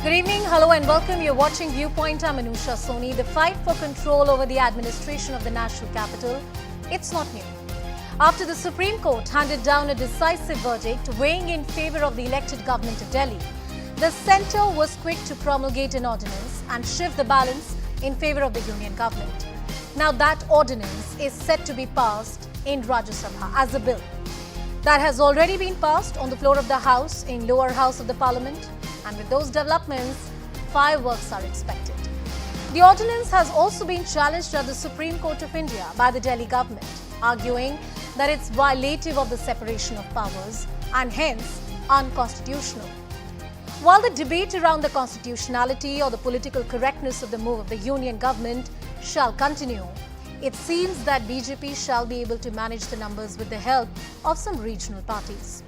Good evening, hello and welcome. You're watching Viewpoint. I'm Anusha Soni. The fight for control over the administration of the national capital, it's not new. After the Supreme Court handed down a decisive verdict weighing in favor of the elected government of Delhi, the centre was quick to promulgate an ordinance and shift the balance in favor of the union government. Now that ordinance is set to be passed in Rajya Sabha as a bill. That has already been passed on the floor of the House in lower house of the Parliament. And with those developments, fireworks are expected. The ordinance has also been challenged at the Supreme Court of India by the Delhi government, arguing that it's violative of the separation of powers and hence unconstitutional. While the debate around the constitutionality or the political correctness of the move of the union government shall continue, it seems that BJP shall be able to manage the numbers with the help of some regional parties.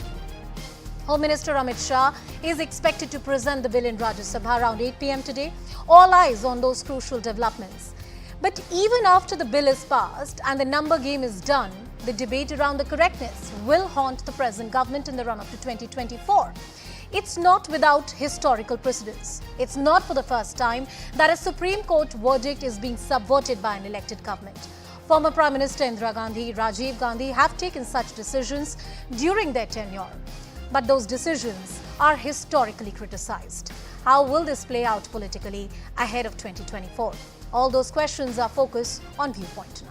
Home Minister Amit Shah is expected to present the bill in Rajya Sabha around 8 p.m. today. All eyes on those crucial developments. But even after the bill is passed and the number game is done, the debate around the correctness will haunt the present government in the run-up to 2024. It's not without historical precedence. It's not for the first time that a Supreme Court verdict is being subverted by an elected government. Former Prime Minister Anurag Thakur, Rajya Gandhi have taken such decisions during their tenure. But those decisions are historically criticized. How will this play out politically ahead of 2024? All those questions are focused on Viewpoint tonight.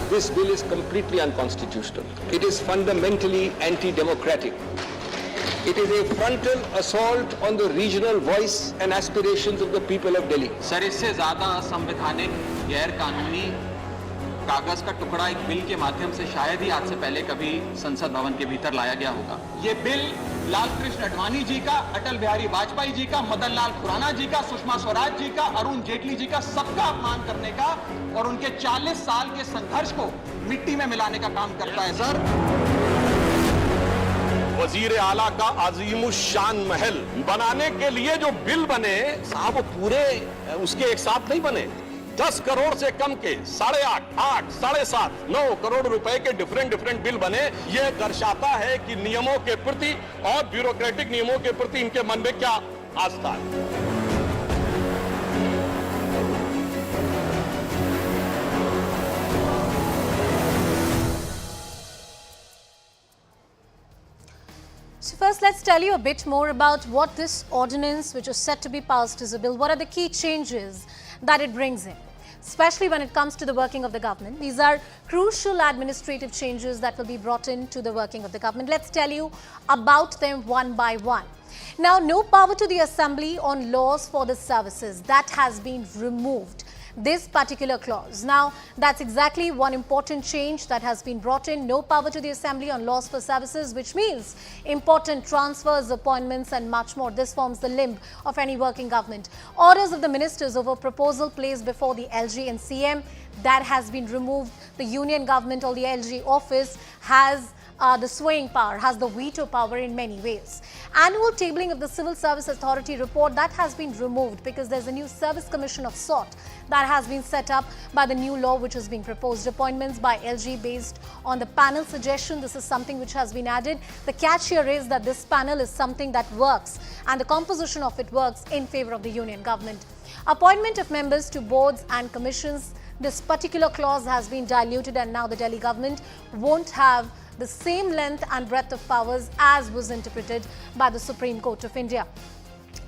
This bill is completely unconstitutional. It is fundamentally anti-democratic. It is a frontal assault on the regional voice and aspirations of the people of Delhi. Sir इससे ज्यादा असंवैधानिक गैर कानूनी कागज का टुकड़ा एक bill के माध्यम से शायद ही आज से पहले कभी संसद भवन के भीतर लाया गया होगा। ये बिल लाल कृष्ण आडवाणी जी का, अटल बिहारी वाजपेयी जी का, मदन लाल खुराना जी का, सुषमा स्वराज जी का, अरुण जेटली जी का सबका अपमान करने का और उनके 40 साल के संघर्ष को मिट्टी में मिलाने का काम करता है। सर वजीर आला का अजीमुशान महल बनाने के लिए जो बिल बने साहब वो पूरे उसके एक साथ नहीं बने। 10 करोड़ से कम के 8.5, 8, 7.5, 9 करोड़ रुपए के डिफरेंट बिल बने। ये दर्शाता है कि नियमों के प्रति और ब्यूरोक्रेटिक नियमों के प्रति इनके मन में क्या आस्था है। So first, let's tell you a bit more about what this ordinance, which is set to be passed as a bill, what are the key changes that it brings in, especially when it comes to the working of the government. These are crucial administrative changes that will be brought into the working of the government. Let's tell you about them one by one. Now, no power to the Assembly on laws for the services. That has been removed. This particular clause. Now, that's exactly one important change that has been brought in. No power to the Assembly on laws for services, which means important transfers, appointments and much more. This forms the limb of any working government. Orders of the ministers over proposal placed before the LG and CM, that has been removed. The union government or the LG office has the swaying power, has the veto power in many ways. Annual tabling of the Civil Service Authority report, that has been removed because there's a new service commission of sort that has been set up by the new law which is being proposed. Appointments by LG based on the panel suggestion, this is something which has been added. The catch here is that this panel is something that works and the composition of it works in favor of the union government. Appointment of members to boards and commissions, this particular clause has been diluted and now the Delhi government won't have the same length and breadth of powers as was interpreted by the Supreme Court of India.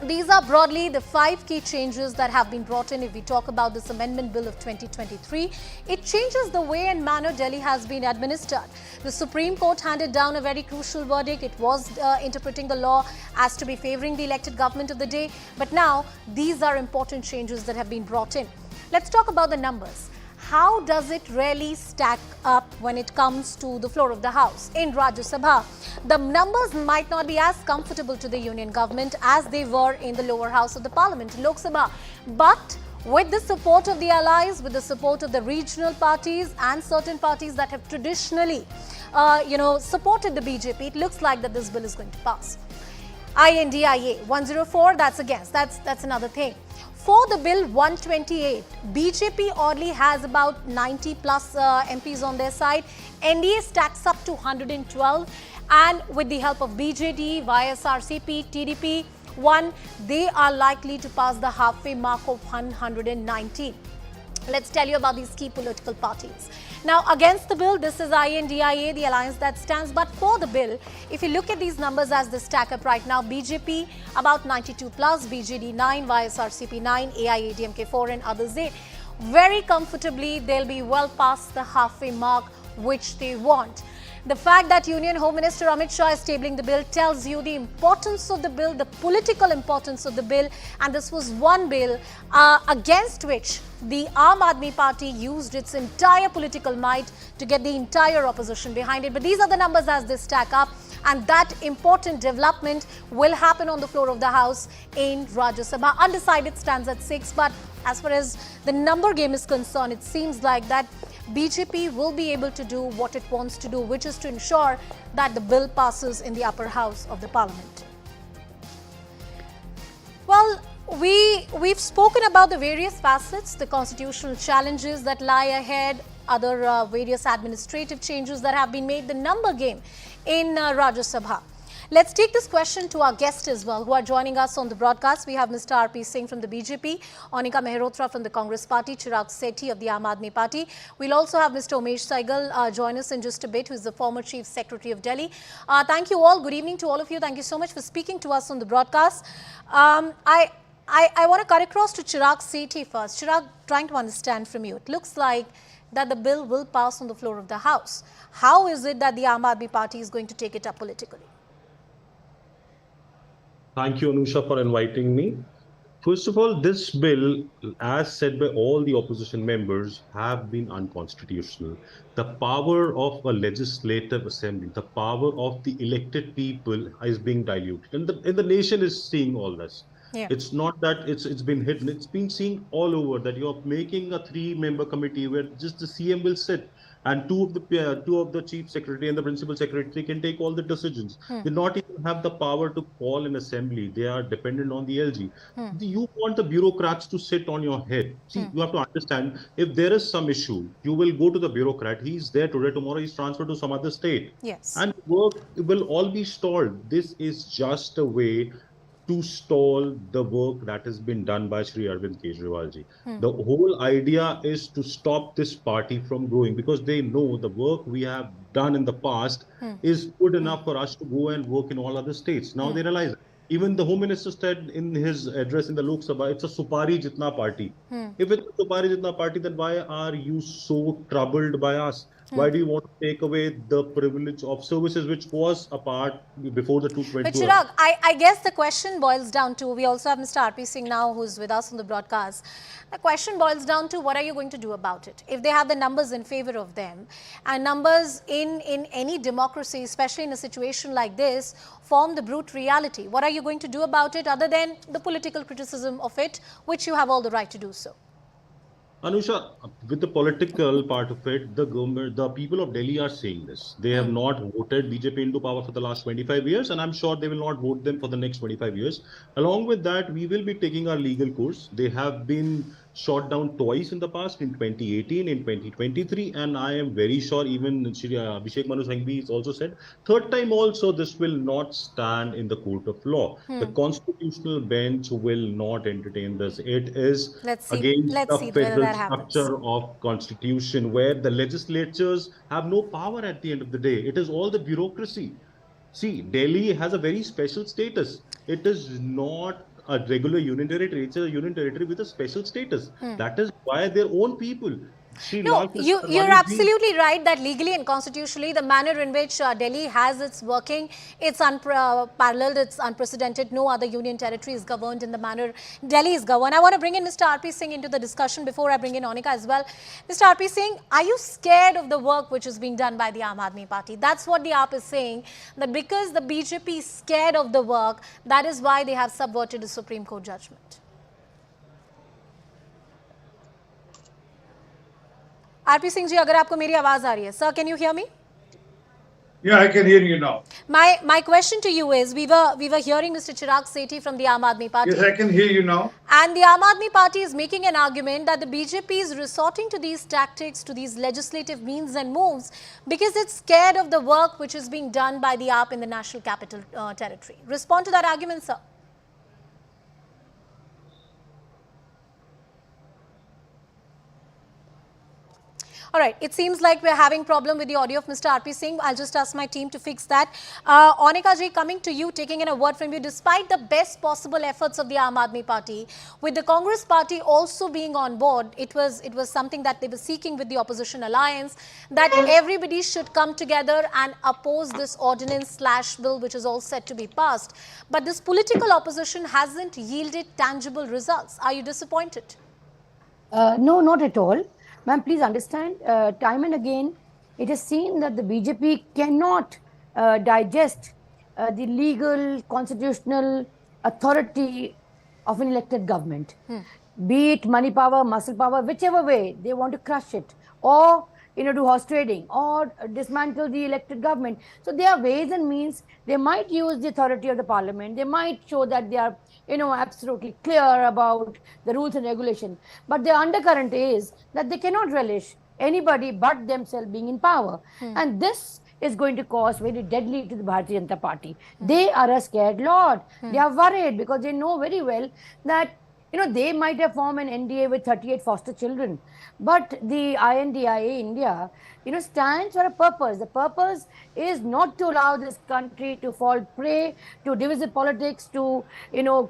These are broadly the 5 key changes that have been brought in. If we talk about this Amendment Bill of 2023, it changes the way and manner Delhi has been administered. The Supreme Court handed down a very crucial verdict. It was interpreting the law as to be favoring the elected government of the day. But now, these are important changes that have been brought in. Let's talk about the numbers. How does it really stack up when it comes to the floor of the House? In Rajya Sabha, the numbers might not be as comfortable to the union government as they were in the lower house of the Parliament, Lok Sabha. But with the support of the allies, with the support of the regional parties and certain parties that have traditionally, supported the BJP, it looks like that this bill is going to pass. INDIA 104, that's against. That's another thing. For the bill 128, BJP oddly has about 90 plus MPs on their side. NDA stacks up to 112, and with the help of BJD, YSRCP, TDP, they are likely to pass the halfway mark of 119. Let's tell you about these key political parties. Now, against the bill, this is INDIA, the alliance that stands. But for the bill, if you look at these numbers as they stack up right now, BJP about 92 plus, BJD 9, YSRCP 9, AIADMK 4 and others 8. Very comfortably, they'll be well past the halfway mark which they want. The fact that Union Home Minister Amit Shah is tabling the bill tells you the importance of the bill, the political importance of the bill, and this was one bill against which the Aam Aadmi Party used its entire political might to get the entire opposition behind it. But these are the numbers as they stack up, and that important development will happen on the floor of the House in Rajya Sabha. Undecided stands at 6, but as far as the number game is concerned, it seems like that BJP will be able to do what it wants to do, which is to ensure that the bill passes in the upper house of the parliament. Well, we've spoken about the various facets, the constitutional challenges that lie ahead, other various administrative changes that have been made, the number game in Rajya Sabha. Let's take this question to our guests as well, who are joining us on the broadcast. We have Mr. RP Singh from the BJP, Anika Mehrotra from the Congress Party, Chirag Sethi of the Aam Aadmi Party. We'll also have Mr. Umesh Saigal join us in just a bit, who is the former Chief Secretary of Delhi. Thank you all. Good evening to all of you. Thank you so much for speaking to us on the broadcast. I want to cut across to Chirag Sethi first. Chirag, trying to understand from you. It looks like that the bill will pass on the floor of the House. How is it that the Aam Aadmi Party is going to take it up politically? Thank you, Anusha, for inviting me. First of all, this bill, as said by all the opposition members, have been unconstitutional. The power of a legislative assembly, the power of the elected people is being diluted. And the nation is seeing all this. Yeah. It's not that it's been hidden. It's been seen all over that you're making a 3-member committee where just the CM will sit and two of the chief secretary and the principal secretary can take all the decisions. They not even have the power to call an assembly. They are dependent on the LG. You want the bureaucrats to sit on your head. See, you have to understand, if there is some issue, you will go to the bureaucrat. He's there today, tomorrow he's transferred to some other state. Yes. And work will all be stalled. This is just a way to stall the work that has been done by Shri Arvind Kejriwal ji. The whole idea is to stop this party from growing, because they know the work we have done in the past is good enough for us to go and work in all other states. Now they realize, even the Home Minister said in his address in the Lok Sabha, it's a Supari Jitna party. If it's a Supari Jitna party, then why are you so troubled by us? Why do you want to take away the privilege of services, which was a part before the 220? But Chirag, I guess the question boils down to, we also have Mr. RP Singh now, who's with us on the broadcast. The question boils down to, what are you going to do about it? If they have the numbers in favor of them, and numbers in any democracy, especially in a situation like this, form the brute reality, what are you going to do about it other than the political criticism of it, which you have all the right to do so? Anusha, with the political part of it, the government, the people of Delhi are saying this. They have not voted BJP into power for the last 25 years, and I'm sure they will not vote them for the next 25 years. Along with that, we will be taking our legal course. They have been shot down twice in the past, in 2018, in 2023, and I am very sure even Shri Abhishek Manu Singhvi has also said, third time also this will not stand in the court of law. The constitutional bench will not entertain this. It is against the federal structure of constitution, where the legislatures have no power at the end of the day. It is all the bureaucracy. See, Delhi has a very special status. It is not a regular union territory. It's a union territory with a special status. That is why their own people. No, you're absolutely right that legally and constitutionally, the manner in which Delhi has its working, it's unparalleled, it's unprecedented. No other union territory is governed in the manner Delhi is governed. I want to bring in Mr. RP Singh into the discussion before I bring in Anika as well. Mr. RP Singh, are you scared of the work which is being done by the Aam Aadmi Party? That's what the AAP is saying, that because the BJP is scared of the work, that is why they have subverted the Supreme Court judgment. RP Singh ji, अगर आपको मेरी आवाज आ रही है, sir, can you hear me? Yeah, I can hear you now. My question to you is, we were hearing Mr. Chirag Sethi from the Aam Aadmi Party. Yes, I can hear you now. And the Aam Aadmi Party is making an argument that the BJP is resorting to these tactics, to these legislative means and moves, because it's scared of the work which is being done by the AAP in the National Capital Territory. Respond to that argument, sir. All right, it seems like we're having problem with the audio of Mr. RP Singh. I'll just ask my team to fix that. Onika ji, coming to you, taking in a word from you, despite the best possible efforts of the Aam Aadmi Party, with the Congress Party also being on board, it was something that they were seeking with the opposition alliance, that everybody should come together and oppose this ordinance/bill, which is all set to be passed. But this political opposition hasn't yielded tangible results. Are you disappointed? No, not at all. Ma'am, please understand, time and again, it is seen that the BJP cannot digest the legal, constitutional authority of an elected government. Be it money power, muscle power, whichever way they want to crush it, or do horse trading, or dismantle the elected government. So there are ways and means. They might use the authority of the parliament. They might show that they are absolutely clear about the rules and regulation. But the undercurrent is that they cannot relish anybody but themselves being in power. And this is going to cause very deadly to the Bharatiya Janata Party. They are a scared lot. They are worried because they know very well that they might have formed an NDA with 38 foster children, but the INDIA India, stands for a purpose. The purpose is not to allow this country to fall prey to divisive politics, to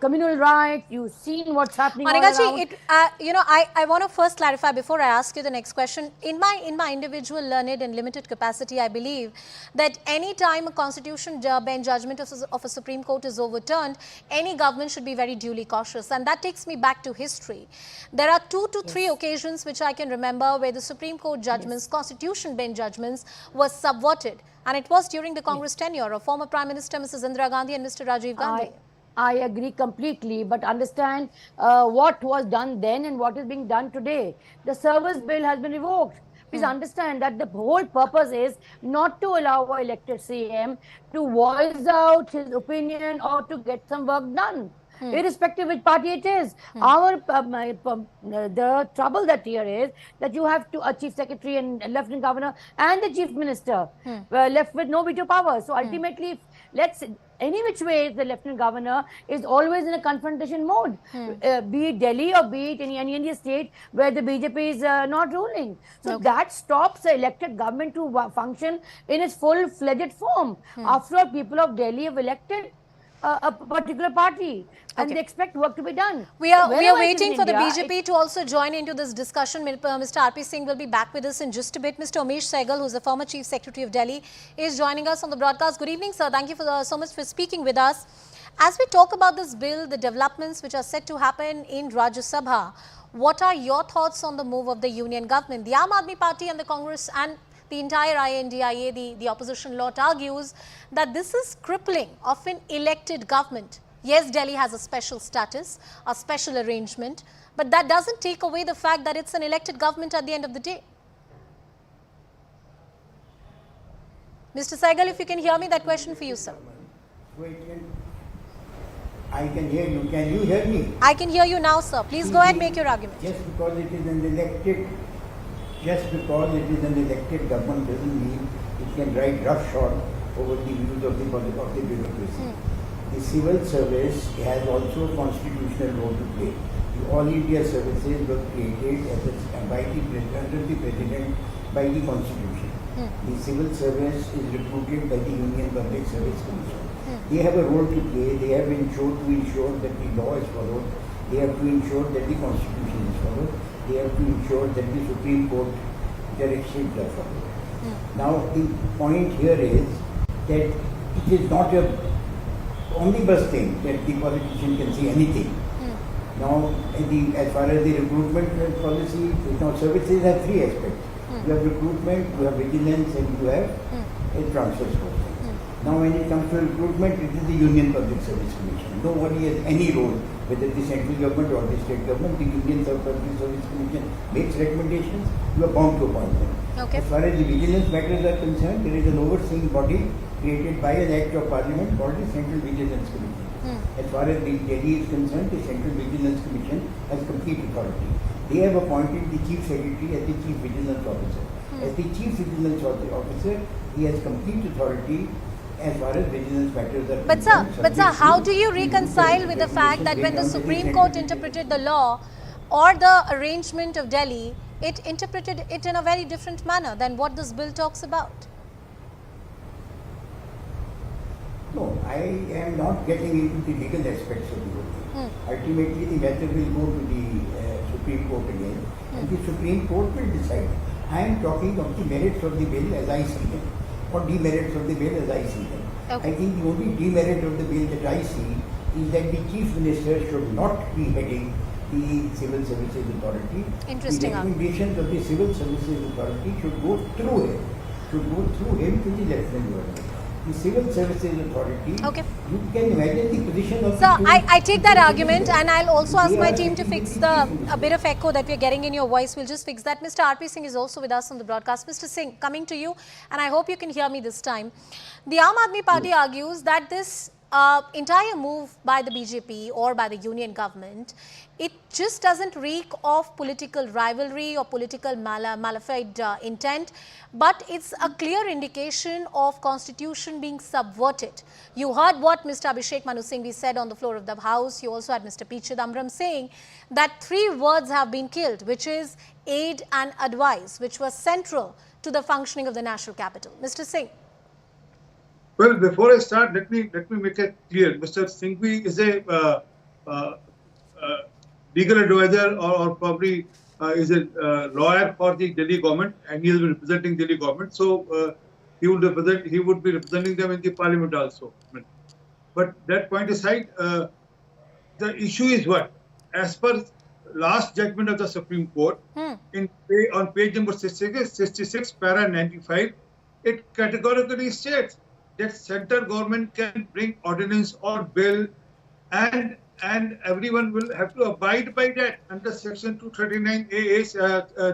communal rights. You've seen what's happening all around. I want to first clarify before I ask you the next question. In my individual learned and limited capacity, I believe that any time a constitution bench judgment of a Supreme Court is overturned, any government should be very duly cautious, and that takes me back to history. There are 2 to 3 occasions which I can remember where the Supreme Court judgments, constitution bench judgments, was subverted, and it was during the Congress tenure of former Prime Minister Mrs. Indira Gandhi and Mr. Rajiv Gandhi. I agree completely, but understand what was done then and what is being done today. The service bill has been revoked. Please understand that the whole purpose is not to allow our elected CM to voice out his opinion or to get some work done. Irrespective which party it is. The trouble that here is that you have to a chief secretary and lieutenant governor and the chief minister left with no veto power. So ultimately, any which way the lieutenant governor is always in a confrontation mode, be it Delhi or be it any Indian state where the BJP is not ruling. So that stops the elected government to function in its full-fledged form. After all, people of Delhi have elected a particular party and they expect work to be done. We are waiting for the BJP to also join into this discussion. Mr. RP Singh will be back with us in just a bit. Mr. Umesh Sehgal, who is the former Chief Secretary of Delhi, is joining us on the broadcast. Good evening, sir. Thank you so much for speaking with us. As we talk about this bill, the developments which are set to happen in Rajya Sabha, what are your thoughts on the move of the union government? The Aam Aadmi Party and the Congress and the entire INDIA, the opposition lot, argues that this is crippling of an elected government. Yes, Delhi has a special status, a special arrangement, but that doesn't take away the fact that it's an elected government at the end of the day. Mr. Sehgal, if you can hear me, that question for you, sir. I can hear you. Can you hear me? I can hear you now, sir. Please go ahead and make your argument. Just because it is an elected government doesn't mean it can write roughshod over the views of the bureaucracy. The civil service has also a constitutional role to play. The All India services were created under the President by the Constitution. The civil service is recruited by the Union Public Service Commission. They have a role to play. They have to ensure that the law is followed. They have to ensure that the Constitution is followed. They have to ensure that the Supreme Court directions are followed. Now, the point here is that it is not a omnibus thing that the politician can say anything. Now, as far as the recruitment policy, services have 3 aspects. You have recruitment, you have vigilance, and you have a transfer sourcing. Now when it comes to recruitment, it is the Union Public Service Commission. Nobody has any role, whether the central government or the state government. The Union Public Service Commission makes recommendations, you are bound to appoint them. Okay. As far as the vigilance matters are concerned, there is an overseeing body created by an Act of Parliament called the Central Vigilance Commission. As far as the Delhi is concerned, the Central Vigilance Commission has complete authority. They have appointed the Chief Secretary as the Chief Vigilance Officer. As the Chief Vigilance Officer, he has complete authority as far as vigilance matters are concerned. But sir, how do you reconcile with the fact that when the Supreme Court interpreted the law or the arrangement of Delhi, it interpreted it in a very different manner than what this bill talks about? No, I am not getting into the legal aspects of the whole thing. Ultimately, the matter will go to the Supreme Court again, and the Supreme Court will decide. I am talking of the merits of the bill as I see them, or demerits of the bill as I see them. Okay. I think the only demerit of the bill that I see is that the Chief Minister should not be heading the Civil Services Authority. Interesting. The recommendations of the Civil Services Authority should go through him, to the Lieutenant Governor. The Civil Services Authority, Okay. you can imagine the position of So the I take that argument, and I'll also ask my team to fix a bit of echo that we're getting in your voice. We'll just fix that. Mr. RP Singh is also with us on the broadcast. Mr. Singh, coming to you, and I hope you can hear me this time. The Aam Aadmi Party argues that this entire move by the BJP or by the union government, it just doesn't reek of political rivalry or political malified intent, but it's a clear indication of constitution being subverted. You heard what Mr. Abhishek Manu Singhvi said on the floor of the House. You also had Mr. P. Chidambaram saying that 3 words have been killed, which is aid and advice, which was central to the functioning of the national capital. Mr. Singh. Well, before I start, let me make it clear. Mr. Singhvi is a legal advisor, or probably is a lawyer for the Delhi government, and he has been representing Delhi government. So he would be representing them in the parliament also. But that point aside, the issue is what? As per last judgment of the Supreme Court, on page number 66, para 95, it categorically states that central government can bring ordinance or bill, and everyone will have to abide by that. Under section 239A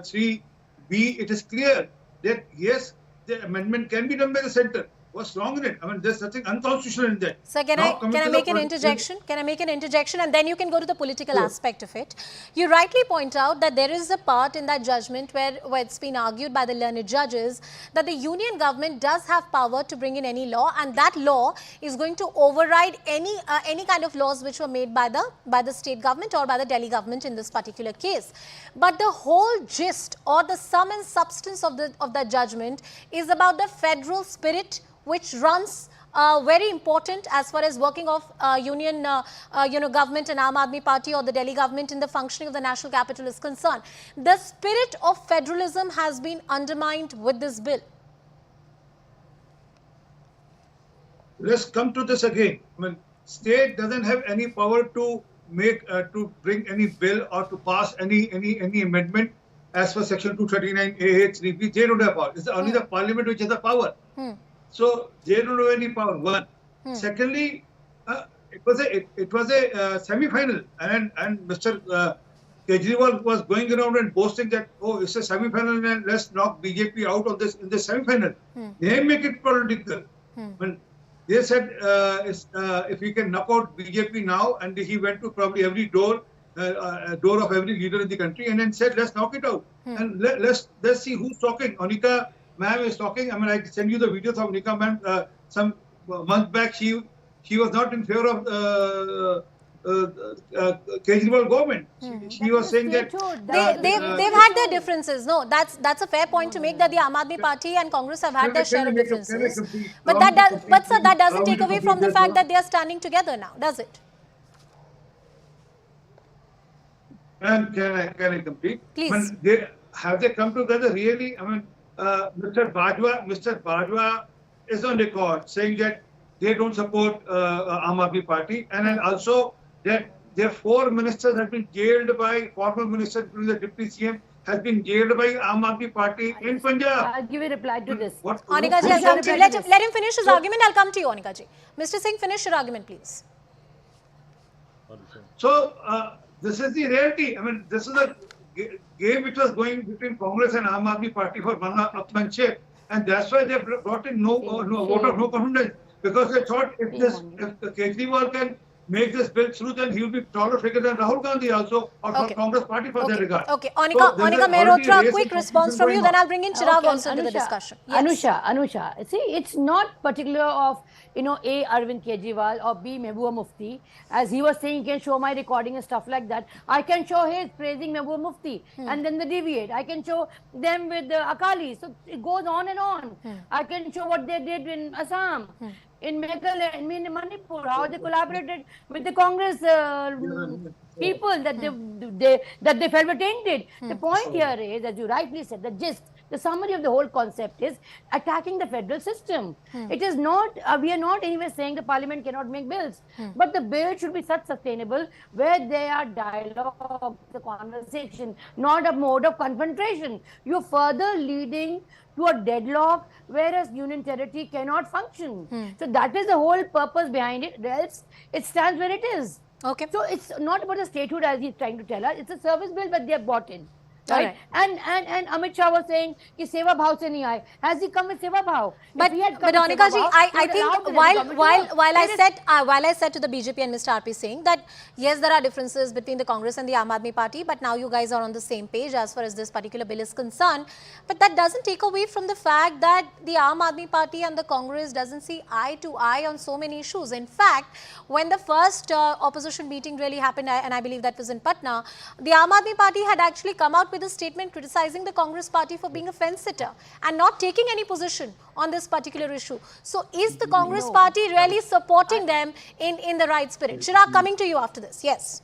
3B, it is clear that yes, the amendment can be done by the center. What's wrong in it? I mean, there's nothing unconstitutional in that. So can I make an interjection? Can I make an interjection, and then you can go to the political aspect of it. You rightly point out that there is a part in that judgment where it's been argued by the learned judges that the union government does have power to bring in any law, and that law is going to override any kind of laws which were made by the state government or by the Delhi government in this particular case. But the whole gist or the sum and substance of that judgment is about the federal spirit, which runs very important as far as working of union government and Aam Aadmi Party or the Delhi government in the functioning of the national capital is concerned. The spirit of federalism has been undermined with this bill. Let's come to this again. I mean, state doesn't have any power to make to bring any bill or to pass any amendment as per section 239A 3B. They don't have power. It's only the parliament which has the power. So they don't have any power. One. Secondly, it was a semi-final, and Mr. Kejriwal was going around and boasting that, oh, it's a semi-final and let's knock BJP out of this in the semi-final. They make it political. When they said if we can knock out BJP now, and he went to probably every door of every leader in the country and then said, let's knock it out. And let's see who's talking. Anika ma'am is talking. I mean, I can send you the videos of Anika ma'am. Some months back, she was not in favor of Kejriwal government. She was saying that they've had their differences. No, that's a fair point to make, that the Aam Aadmi Party and Congress have had their share of differences. But sir, that doesn't take away from the fact that they are standing together now, does it? Ma'am, can I complete? Please. I mean, have they come together really? I mean, Mr. Bajwa is on record saying that they don't support Aam Aadmi Party, and then also that their 4 ministers have been jailed by former ministers, including the Deputy CM. has been jailed by Aam Aadmi Party in Punjab. I'll give a reply to this. Anika ji, I'll come to you. Let him finish his argument. I'll come to you, Anika ji. Mr. Singh, finish your argument, please. So this is the reality. I mean, this is a game which was going between Congress and Aam Aadmi Party for one-upmanship, and that's why they brought in no vote of no confidence, because they thought if Kejriwal can make this bill through, then he will be taller figure than Rahul Gandhi also, or from Congress Party for that regard. Okay, Anika Mehrotra, quick response from you, then I'll bring in Chirag also into the discussion. Yes. Anusha, see, it's not particular of, A. Arvind Kejriwal or B. Mehbooba Mufti. As he was saying, he can show my recording and stuff like that. I can show his praising Mehbooba Mufti and then they deviate. I can show them with the Akali. So it goes on and on. I can show what they did in Assam. In Meghalaya, in Manipur, how they collaborated with the Congress people that they felt were tainted. The point here is, as you rightly said, the summary of the whole concept is attacking the federal system. It is not, we are not anywhere saying the parliament cannot make bills, but the bill should be such sustainable where they are dialogue, the conversation, not a mode of confrontation. You're further leading to a deadlock whereas union territory cannot function. So that is the whole purpose behind it, else it stands where it is. Okay. So it's not about a statehood as he's trying to tell us, it's a service bill that they have bought in. Right. And Amit Shah was saying कि सेवा भाव से नहीं आए. Has he come with सेवा भाव? But Anika ji, I think while I said to the BJP and Mr. RP Singh that yes, there are differences between the Congress and the Aam Aadmi Party, but now you guys are on the same page as far as this particular bill is concerned. But that doesn't take away from the fact that the Aam Aadmi Party and the Congress doesn't see eye to eye on so many issues. In fact, when the first opposition meeting really happened, and I believe that was in Patna, the Aam Aadmi Party had actually come out with a statement criticizing the Congress Party for being a fence sitter and not taking any position on this particular issue. So is the Congress Party really supporting them in the right spirit? Chirag, coming to you after this. Yes.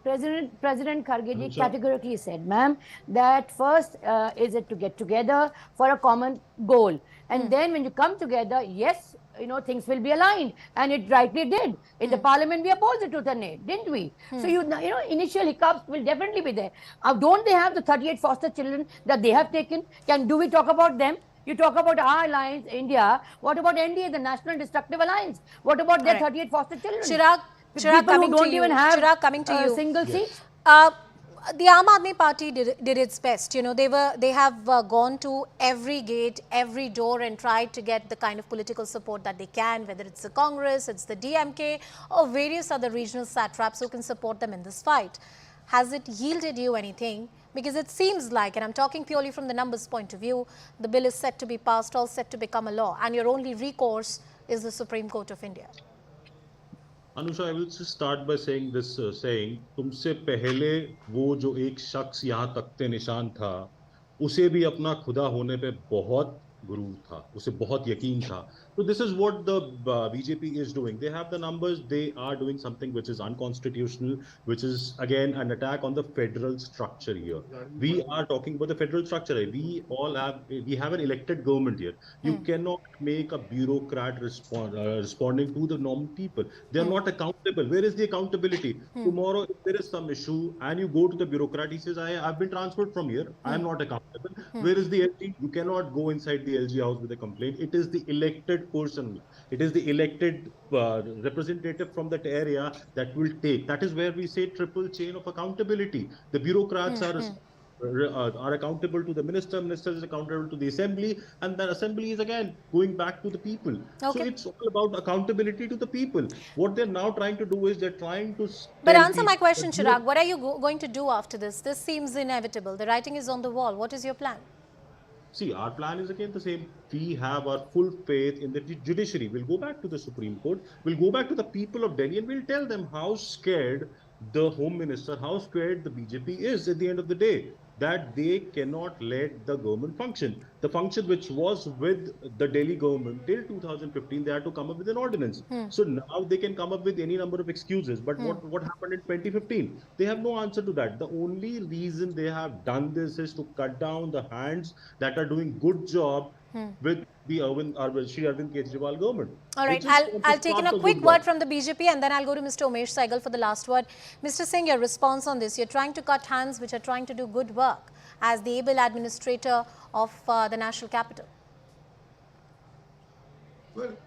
President Kharge ji categorically said, ma'am, that first is it to get together for a common goal. And then when you come together, yes, things will be aligned, and it rightly did. In the parliament, we opposed it to the net, didn't we? So initial hiccups will definitely be there. Don't they have the 38 foster children that they have taken? Do we talk about them? You talk about our alliance, India. What about NDA, the National Destructive Alliance? What about their 38 foster children? Chirag, coming to you. Even have Chirag, coming to you. Single seat. The Aam Aadmi Party did its best. They have gone to every gate, every door, and tried to get the kind of political support that they can, whether it's the Congress, it's the DMK, or various other regional satraps who can support them in this fight. Has it yielded you anything? Because it seems like, and I'm talking purely from the numbers point of view, the bill is set to be passed, all set to become a law, and your only recourse is the Supreme Court of India. Anusha, I will just start by saying this, तुमसे पहले वो जो एक शख्स यहाँ तख्ते निशान था, उसे भी अपना खुदा होने पे बहुत गुरूर था, उसे बहुत यकीन था. So this is what the BJP is doing. They have the numbers. They are doing something which is unconstitutional, which is again an attack on the federal structure here. We are talking about the federal structure. We have an elected government here. You cannot make a bureaucrat responding to the normal people. They are not accountable. Where is the accountability? Tomorrow, if there is some issue and you go to the bureaucrat, he says, I've been transferred from here. I am not accountable. Where is the LG? You cannot go inside the LG house with a complaint. It is the elected person. It is the elected representative from that area that will take. That is where we say triple chain of accountability. The bureaucrats are accountable to the minister is accountable to the assembly, and the assembly is again going back to the people. So it's all about accountability to the people. What they're now trying to do is they're trying to... But answer my question, Chirag. What are you going to do after this? This seems inevitable. The writing is on the wall. What is your plan? See, our plan is again the same. We have our full faith in the judiciary. We'll go back to the Supreme Court. We'll go back to the people of Delhi and we'll tell them how scared the Home Minister, how scared the BJP is at the end of the day, that they cannot let the government function. The function which was with the Delhi government till 2015, they had to come up with an ordinance. So now they can come up with any number of excuses. But what happened in 2015? They have no answer to that. The only reason they have done this is to cut down the hands that are doing good job with the Shri Arvind Kejriwal government. All right, They just want to I'll take in start a the quick good work. word from the BJP and then I'll go to Mr. Umesh Saigal for the last word. Mr. Singh, your response on this. You're trying to cut hands which are trying to do good work as the able administrator of the national capital. Well,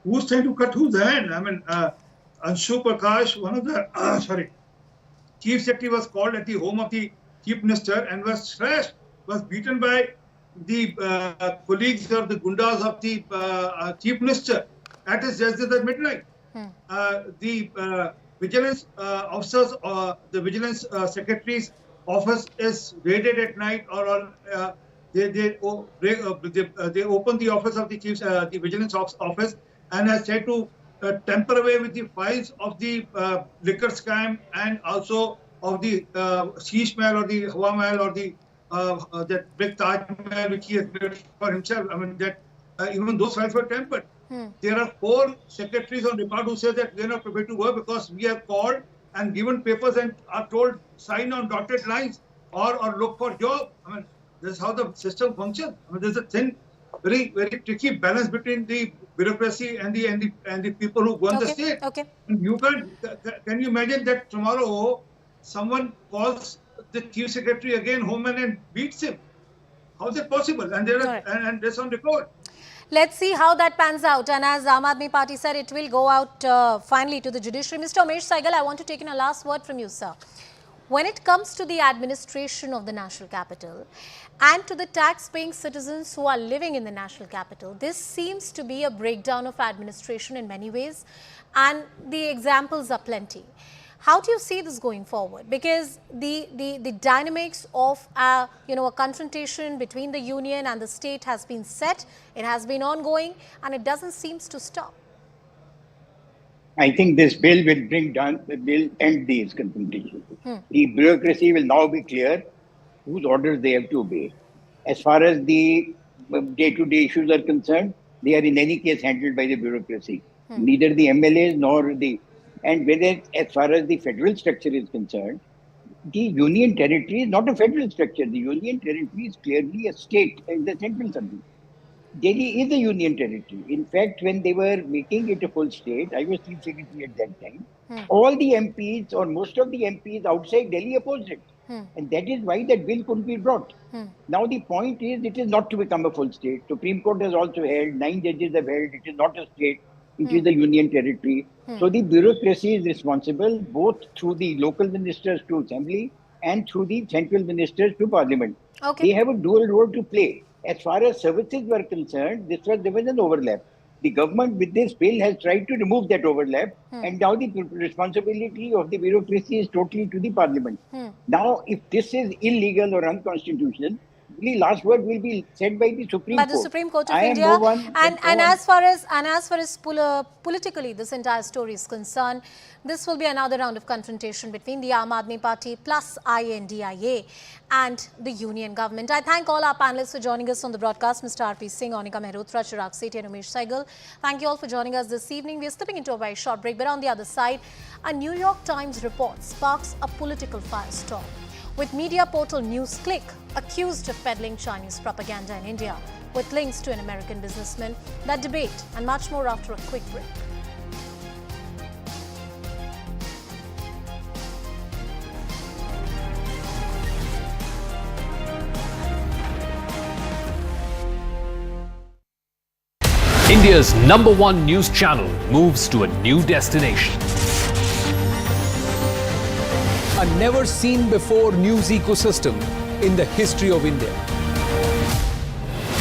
who's trying to cut whose hand? I mean, Anshu Prakash, one of the, Chief Secretary was called at the home of the Chief Minister and was thrashed, was beaten by the colleagues or the gundas of the Chief Minister at his residence at midnight. The vigilance officers, the vigilance secretary's office is raided at night, or they open the office of the chief, the vigilance office, and has tried to tamper away with the files of the liquor scam and also of the Sheesh Mahal or the Hawa Mahal or the that big Taj Mahal which he has built for himself. I mean that even those files were tampered. There are 4 secretaries on record who say that we are not prepared to work because we have called and given papers and are told sign on dotted lines or look for job. I mean this is how the system functions. I mean there's a thin, very tricky balance between the bureaucracy and the people who run the state. Okay. You can you imagine that tomorrow someone calls the chief secretary again home and beats him? How is it possible? And there are, and this on record. Let's see how that pans out. And as Aam Aadmi Party said, it will go out finally to the judiciary. Mr. Umesh Saigal, I want to take in a last word from you, sir. When it comes to the administration of the national capital and to the tax-paying citizens who are living in the national capital, this seems to be a breakdown of administration in many ways, and the examples are plenty. How do you see this going forward? Because the dynamics of a confrontation between the union and the state has been set, it has been ongoing, and it doesn't seem to stop. I think this bill will end these confrontations. The bureaucracy will now be clear whose orders they have to obey. As far as the day-to-day issues are concerned, they are in any case handled by the bureaucracy. Neither the MLAs nor the... And whether, as far as the federal structure is concerned, the union territory is not a federal structure. The union territory is clearly a state in the central assembly. Delhi is a union territory. In fact, when they were making it a full state, I was chief secretary at that time, all the MPs or most of the MPs outside Delhi opposed it. And that is why that bill couldn't be brought. Now the point is, it is not to become a full state. Supreme Court has also held, 9 judges have held, it is not a state, it is a union territory. So the bureaucracy is responsible both through the local ministers to assembly and through the central ministers to parliament. They have a dual role to play. As far as services were concerned, there was an overlap. The government with this bill has tried to remove that overlap, and now the responsibility of the bureaucracy is totally to the parliament. Now, if this is illegal or unconstitutional, the last word will be said by the Supreme Court. By the Supreme Court of India. And as far as politically this entire story is concerned, this will be another round of confrontation between the Aam Aadmi Party plus INDIA and the union government. I thank all our panelists for joining us on the broadcast. Mr. R.P. Singh, Onika Mehrotra, Chirag Sethi and Umesh Saigal. Thank you all for joining us this evening. We are slipping into a very short break, but on the other side, a New York Times report sparks a political firestorm, with media portal Newsclick accused of peddling Chinese propaganda in India with links to an American businessman. That debate and much more after a quick break. India's #1 news channel moves to a new destination. A never-seen-before news ecosystem in the history of India.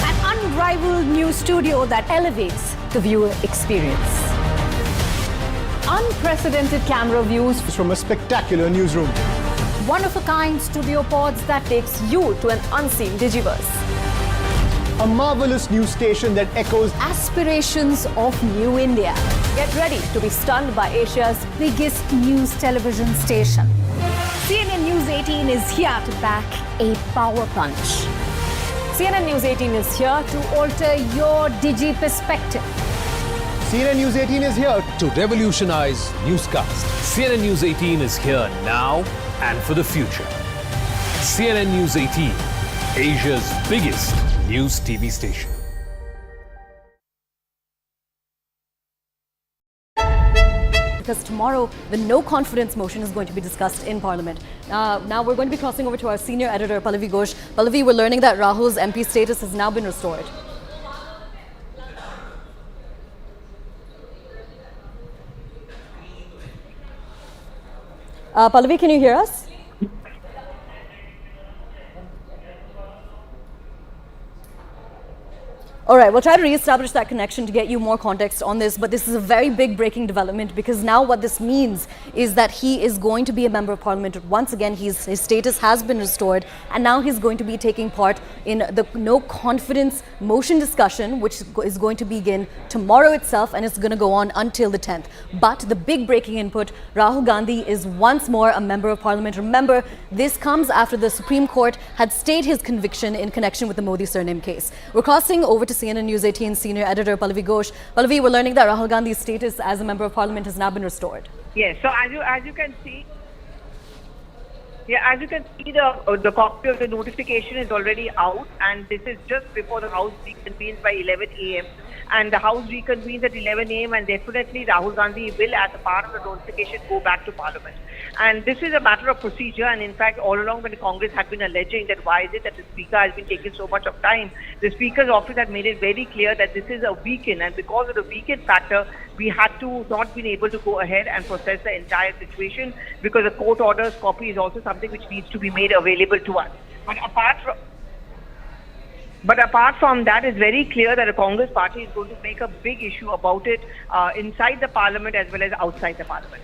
An unrivaled news studio that elevates the viewer experience. Unprecedented camera views from a spectacular newsroom. One-of-a-kind studio pods that takes you to an unseen digiverse. A marvelous news station that echoes aspirations of New India. Get ready to be stunned by Asia's biggest news television station. CNN News 18 is here to back a power punch. CNN News 18 is here to alter your digi perspective. CNN News 18 is here to revolutionize newscast. CNN News 18 is here now and for the future. CNN News 18, Asia's biggest news TV station. because tomorrow the no confidence motion is going to be discussed in Parliament. Now we're going to be crossing over to our senior editor, Pallavi Ghosh. Pallavi, we're learning that Rahul's MP status has now been restored. Pallavi, can you hear us? All right, we'll try to re-establish that connection to get you more context on this, but this is a very big breaking development because now what this means is that he is going to be a member of parliament. Once again, his status has been restored, and now he's going to be taking part in the no confidence motion discussion, which is going to begin tomorrow itself, and it's going to go on until the 10th. But the big breaking input, Rahul Gandhi is once more a member of parliament. Remember, this comes after the Supreme Court had stayed his conviction in connection with the Modi surname case. We're crossing over to CNN News 18 senior editor Pallavi Ghosh. Pallavi, we're learning that Rahul Gandhi's status as a member of parliament has now been restored. Yes, so as you can see, the copy of the notification is already out, and this is just before the House reconvenes by 11 a.m. And the House reconvenes at 11 a.m. and definitely Rahul Gandhi will, as a part of the notification, go back to Parliament. And this is a matter of procedure, and in fact, all along when the Congress had been alleging that why is it that the Speaker has been taking so much of time, the Speaker's office had made it very clear that this is a weekend, and because of the weekend factor, we had to not been able to go ahead and process the entire situation because the court order's copy is also something which needs to be made available to us. But apart from that, it's very clear that the Congress party is going to make a big issue about it inside the Parliament as well as outside the Parliament.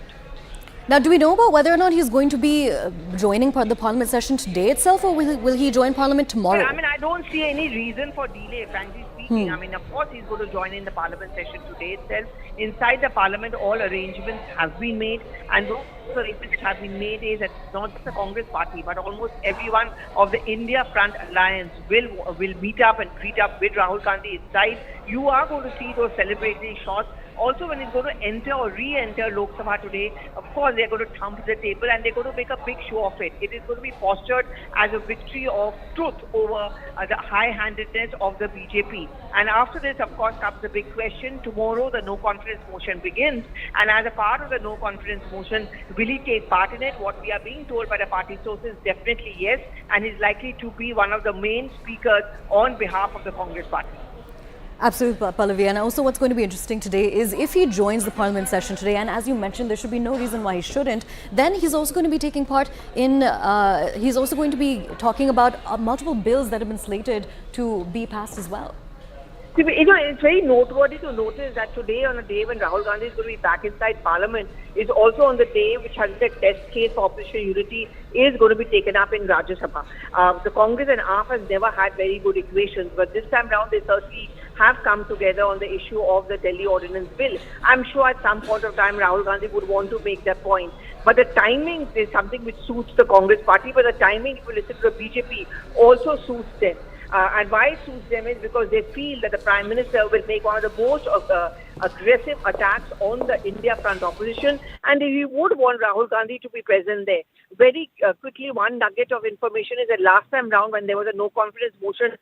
Now, do we know about whether or not he's going to be joining the Parliament session today itself, or will he join Parliament tomorrow? Well, I mean, I don't see any reason for delay, frankly speaking. I mean, of course, he's going to join in the Parliament session today itself. Inside the Parliament, all arrangements have been made, and those arrangements have been made is that not just the Congress party, but almost everyone of the India Front Alliance will meet up and greet up with Rahul Gandhi inside. You are going to see those celebratory shots. Also, when he's going to enter or re-enter Lok Sabha today, of course, they're going to thump the table and they're going to make a big show of it. It is going to be postured as a victory of truth over the high-handedness of the BJP. And after this, of course, comes the big question. Tomorrow, the no confidence motion begins. And as a part of the no confidence motion, will he take part in it? What we are being told by the party sources, definitely yes. And he's likely to be one of the main speakers on behalf of the Congress party. Absolutely, Pallavi. And also what's going to be interesting today is if he joins the Parliament session today, and as you mentioned, there should be no reason why he shouldn't, then he's also going to be taking part in, he's also going to be talking about multiple bills that have been slated to be passed as well. You know, it's very noteworthy to notice that today, on a day when Rahul Gandhi is going to be back inside Parliament, is also on the day which has the test case for Opposition Unity is going to be taken up in Rajya Sabha. The Congress and AAP has never had very good equations, but this time round they certainly have come together on the issue of the Delhi Ordinance Bill. I'm sure at some point of time Rahul Gandhi would want to make that point. But the timing is something which suits the Congress party, but the timing, if you listen to the BJP, also suits them. And why it suits them is because they feel that the Prime Minister will make one of the most aggressive attacks on the India Front opposition, and he would want Rahul Gandhi to be present there. Very quickly, one nugget of information is that last time round when there was a no confidence motion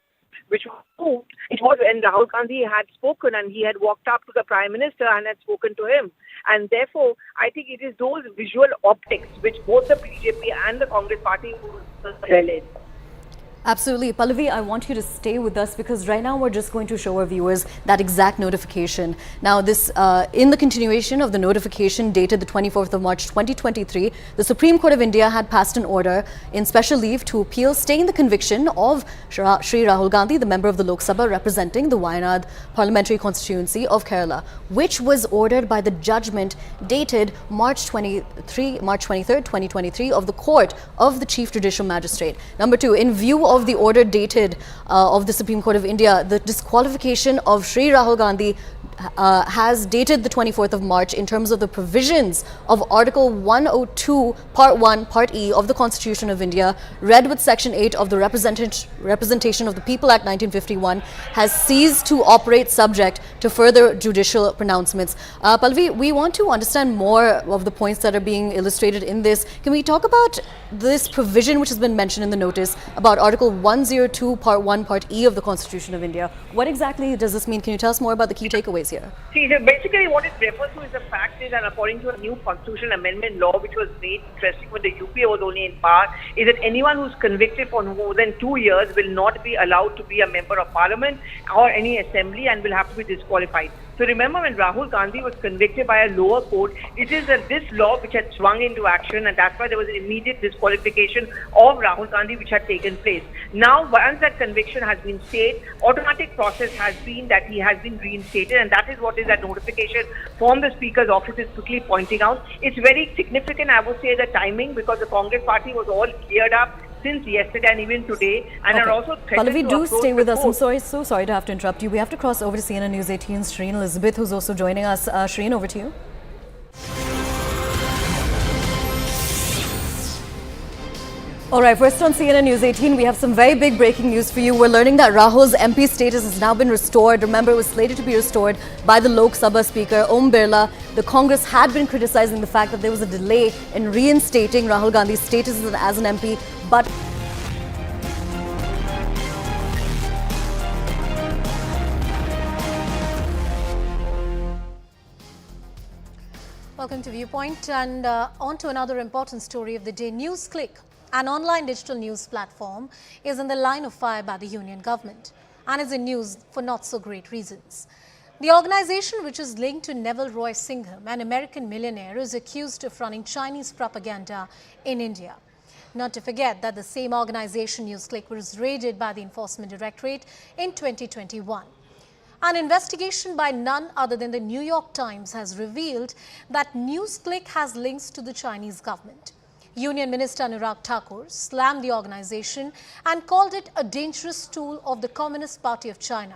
which was moved, it was when Rahul Gandhi had spoken and he had walked up to the Prime Minister and had spoken to him. And therefore, I think it is those visual optics which both the BJP and the Congress party will realize. Absolutely. Pallavi, I want you to stay with us because right now we're just going to show our viewers that exact notification. Now, this in the continuation of the notification dated the 24th of March 2023, the Supreme Court of India had passed an order in special leave to appeal staying the conviction of Shri Rahul Gandhi, the member of the Lok Sabha representing the Wayanad parliamentary constituency of Kerala, which was ordered by the judgment dated March 23rd, 2023 of the Court of the Chief Judicial Magistrate. Number two, in view of the order dated of the Supreme Court of India, the disqualification of Shri Rahul Gandhi has dated the 24th of March in terms of the provisions of Article 102, Part 1, Part E of the Constitution of India, read with Section 8 of the Representation of the People Act 1951, has ceased to operate subject to further judicial pronouncements. Pallavi, we want to understand more of the points that are being illustrated in this. Can we talk about this provision which has been mentioned in the notice about Article 102, Part 1, Part E of the Constitution of India? What exactly does this mean? Can you tell us more about the key takeaways takeaways here? See, so basically what it refers to is the fact is that according to a new constitutional amendment law which was made, interesting when the UPA was only in power, is that anyone who's convicted for more than 2 years will not be allowed to be a member of parliament or any assembly and will have to be disqualified. So remember when Rahul Gandhi was convicted by a lower court, it is this law which had swung into action, and that's why there was an immediate disqualification of Rahul Gandhi which had taken place. Now once that conviction has been stayed, automatic process has been that he has been reinstated, and that is what is that notification from the Speaker's office is quickly pointing out. It's very significant, I would say, the timing, because the Congress party was all geared up since yesterday and even today, and are also threatened Pallavi, to do approach stay with the us. court. So sorry to have to interrupt you. We have to cross over to CNN News 18's Shreen Elizabeth, who's also joining us. Shreen, over to you. All right, first on CNN News 18, we have some very big breaking news for you. We're learning that Rahul's MP status has now been restored. Remember, it was slated to be restored by the Lok Sabha Speaker, Om Birla. The Congress had been criticizing the fact that there was a delay in reinstating Rahul Gandhi's status as an MP, but Welcome to Viewpoint, and on to another important story of the day. Newsclick, an online digital news platform, is in the line of fire by the union government and is in news for not so great reasons. The organization, which is linked to Neville Roy Singham, an American millionaire, is accused of running Chinese propaganda in India. Not to forget that the same organization, Newsclick, was raided by the Enforcement Directorate in 2021. An investigation by none other than the New York Times has revealed that Newsclick has links to the Chinese government. Union Minister Anurag Thakur slammed the organization and called it a dangerous tool of the Communist Party of China.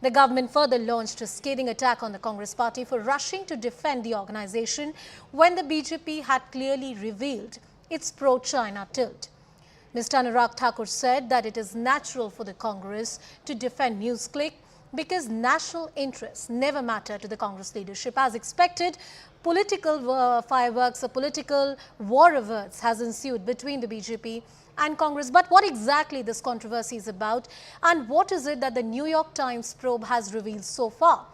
The government further launched a scathing attack on the Congress Party for rushing to defend the organization when the BJP had clearly revealed its pro-China tilt. Mr. Anurag Thakur said that it is natural for the Congress to defend Newsclick because national interests never matter to the Congress leadership. As expected, political fireworks, a political war of words has ensued between the BJP and Congress. But what exactly this controversy is about, and what is it that the New York Times probe has revealed so far?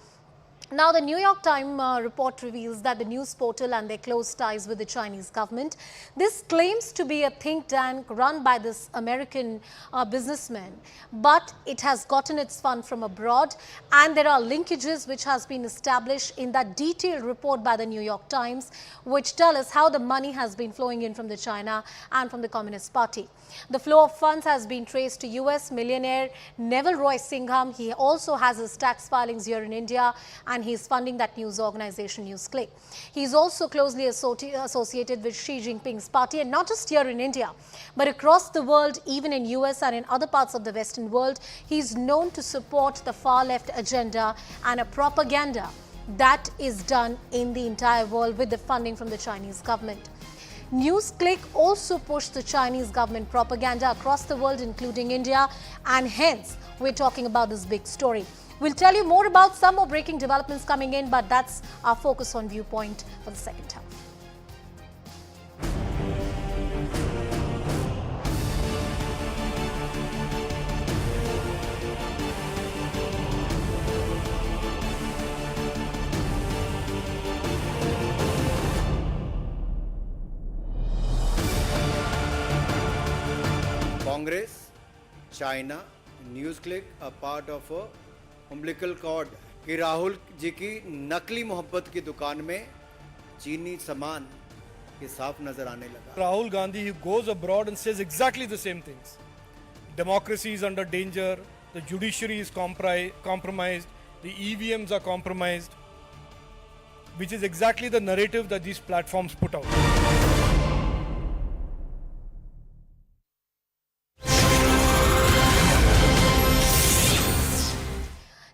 Now, the New York Times report reveals that the news portal and their close ties with the Chinese government. This claims to be a think tank run by this American businessman, but it has gotten its fund from abroad, and there are linkages which has been established in that detailed report by the New York Times, which tell us how the money has been flowing in from the China and from the Communist Party. The flow of funds has been traced to US millionaire Neville Roy Singham. He also has his tax filings here in India, and he's funding that news organization, Newsclick. He's also closely associated with Xi Jinping's party, and not just here in India, but across the world, even in US and in other parts of the Western world. He's known to support the far-left agenda and a propaganda that is done in the entire world with the funding from the Chinese government. Newsclick also pushed the Chinese government propaganda across the world, including India, and hence we're talking about this big story. We'll tell you more about some more breaking developments coming in, but that's our focus on Viewpoint for the second half. Congress, China, Newsclick are part of a umbilical cord कि राहुल जी की नकली मोहब्बत की दुकान में चीनी सामान ये साफ नजर आने लगा. Rahul Gandhi, he goes abroad and says exactly the same things. Democracy is under danger, the judiciary is compromised, the EVMs are compromised, which is exactly the narrative that these platforms put out.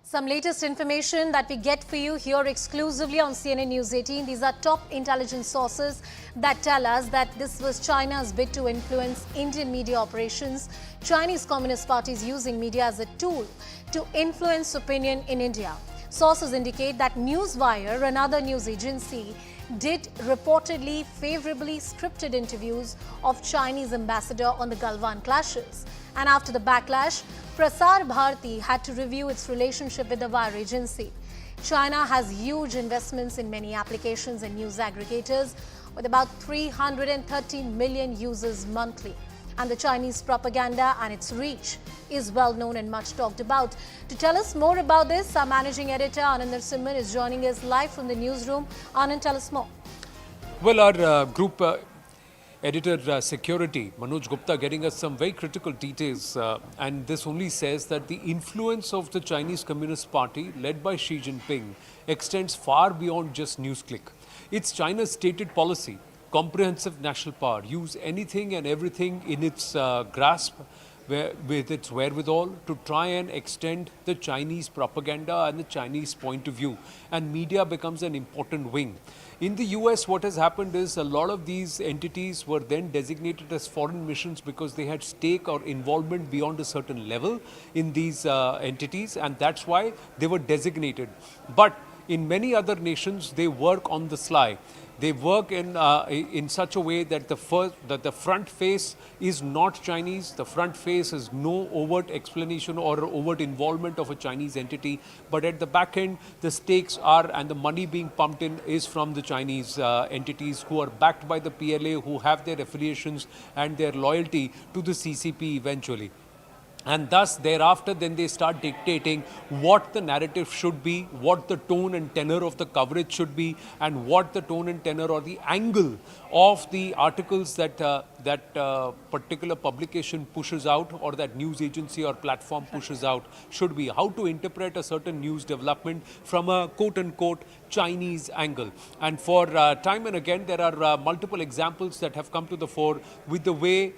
Some latest information that we get for you here exclusively on CNN News 18. These are top intelligence sources that tell us that this was China's bid to influence Indian media operations. Chinese Communist Party is using media as a tool to influence opinion in India. Sources indicate that Newswire, another news agency, did reportedly favorably scripted interviews of Chinese ambassador on the Galwan clashes. And after the backlash, Prasar Bharati had to review its relationship with the wire agency. China has huge investments in many applications and news aggregators with about 330 million users monthly. And the Chinese propaganda and its reach is well known and much talked about. To tell us more about this, our managing editor Anand Narasimhan is joining us live from the newsroom. Anand, tell us more. Well, our group editor security, Manoj Gupta, getting us some very critical details. And this only says that the influence of the Chinese Communist Party, led by Xi Jinping, extends far beyond just Newsclick. It's China's stated policy, comprehensive national power, use anything and everything in its grasp with its wherewithal to try and extend the Chinese propaganda and the Chinese point of view. And media becomes an important wing. In the US, what has happened is a lot of these entities were then designated as foreign missions because they had stake or involvement beyond a certain level in these entities, and that's why they were designated. But in many other nations, they work on the sly. They work in such a way that the front face is not Chinese. The front face is no overt explanation or overt involvement of a Chinese entity. But at the back end, the stakes are, and the money being pumped in is from the Chinese entities who are backed by the PLA, who have their affiliations and their loyalty to the CCP eventually. And thus, thereafter, then they start dictating what the narrative should be, what the tone and tenor of the coverage should be, and what the tone and tenor or the angle of the articles that particular publication pushes out, or that news agency or platform pushes out should be. How to interpret a certain news development from a quote-unquote Chinese angle. And for time and again, there are multiple examples that have come to the fore with the way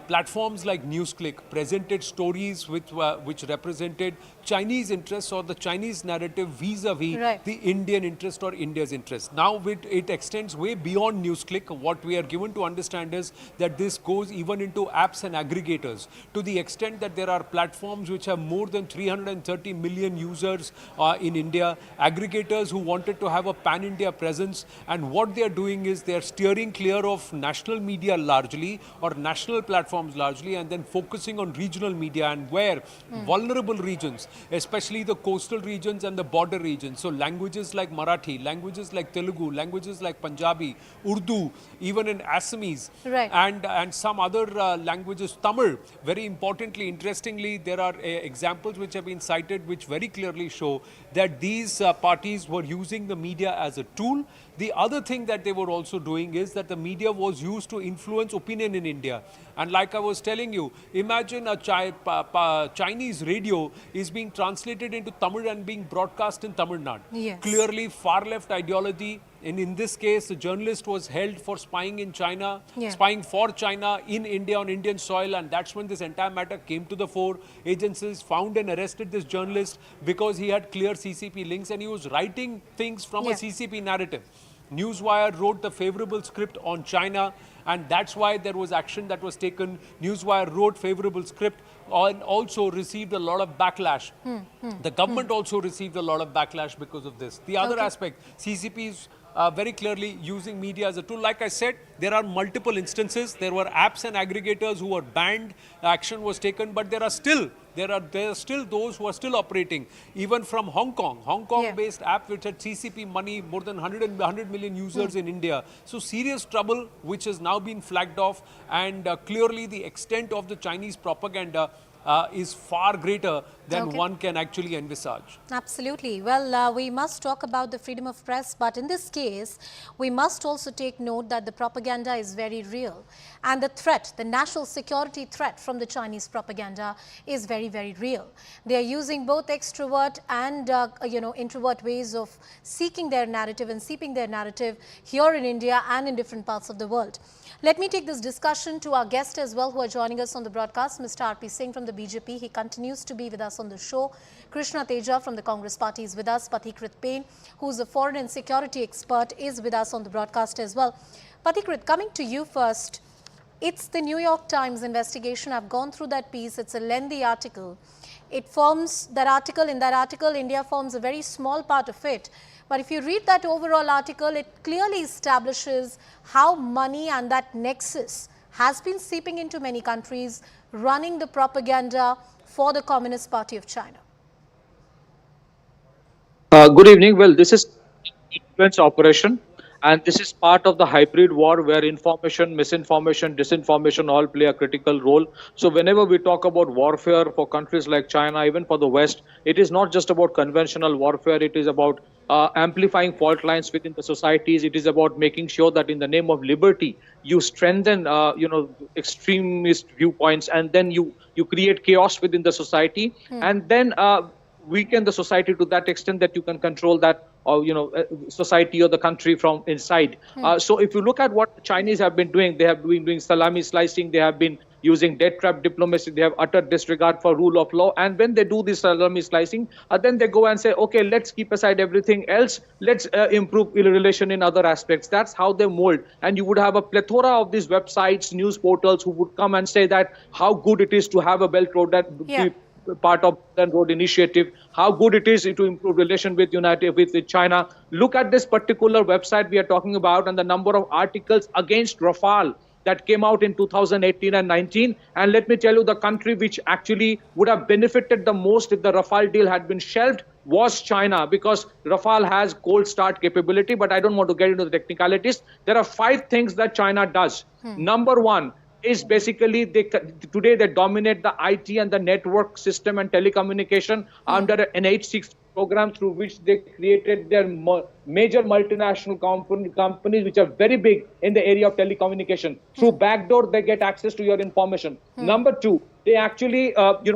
platforms like Newsclick presented stories which represented Chinese interests or the Chinese narrative vis-a-vis the Indian interest or India's interest. Now it extends way beyond Newsclick. What we are given to understand is that this goes even into apps and aggregators, to the extent that there are platforms which have more than 330 million users in India, aggregators who wanted to have a pan-India presence, and what they are doing is they are steering clear of national media largely, or national platforms largely, and then focusing on regional media, and where vulnerable regions, especially the coastal regions and the border regions, so languages like Marathi, languages like Telugu, languages like Punjabi, Urdu, even in Assamese, and some other languages, Tamil. Very importantly, interestingly, there are examples which have been cited which very clearly show that these parties were using the media as a tool. The other thing that they were also doing is that the media was used to influence opinion in India. And like I was telling you, imagine a Chinese radio is being translated into Tamil and being broadcast in Tamil Nadu. Yes. Clearly far left ideology. And in this case, the journalist was held for spying in China, spying for China in India on Indian soil, and that's when this entire matter came to the fore. Agencies found and arrested this journalist because he had clear CCP links and he was writing things from a CCP narrative. Newswire wrote the favorable script on China, and that's why there was action that was taken. Newswire wrote favorable script and also received a lot of backlash. The government also received a lot of backlash because of this. The other aspect, CCP's very clearly using media as a tool. Like I said, there are multiple instances. There were apps and aggregators who were banned, action was taken, but there are still those who are still operating, even from Hong Kong based app which had CCP money, more than 100 million users in India. So serious trouble which has now been flagged off, and clearly the extent of the Chinese propaganda is far greater than one can actually envisage. Absolutely. Well, we must talk about the freedom of press, but in this case, we must also take note that the propaganda is very real. And the threat, the national security threat from the Chinese propaganda is very, very real. They are using both extrovert and, introvert ways of seeking their narrative and seeping their narrative here in India and in different parts of the world. Let me take this discussion to our guest as well, who are joining us on the broadcast, Mr. RP Singh from the BJP. He continues to be with us on the show. Krishna Teja from the Congress party is with us. Pathikrit Payne, who is a foreign and security expert, is with us on the broadcast as well. Pathikrit, coming to you first. It's the New York Times investigation. I've gone through that piece. It's a lengthy article. It forms that article. In that article, India forms a very small part of it. But if you read that overall article, it clearly establishes how money and that nexus has been seeping into many countries, running the propaganda for the Communist Party of China. Good evening. Well, this is influence operation, and this is part of the hybrid war where information, misinformation, disinformation all play a critical role. So, whenever we talk about warfare for countries like China, even for the West, it is not just about conventional warfare. It is about amplifying fault lines within the societies. It is about making sure that in the name of liberty, you strengthen, extremist viewpoints, and then you create chaos within the society, and then weaken the society to that extent that you can control that society or the country from inside. So if you look at what the Chinese have been doing, they have been doing salami slicing, they have been using death trap diplomacy, they have utter disregard for rule of law, and when they do this salami slicing, then they go and say, okay, let's keep aside everything else, let's improve relation in other aspects. That's how they mold. And you would have a plethora of these websites, news portals who would come and say that how good it is to have a Belt Road that part of the road initiative, how good it is to improve relation with China. Look at this particular website we are talking about and the number of articles against Rafale that came out in 2018 and 19. And let me tell you, the country which actually would have benefited the most if the Rafale deal had been shelved was China, because Rafale has cold start capability. But I don't want to get into the technicalities. There are 5 things that China does. Number 1 is basically today they dominate the IT and the network system and telecommunication under an H6 program through which they created their major multinational companies which are very big in the area of telecommunication. Through backdoor, they get access to your information. Number 2, they actually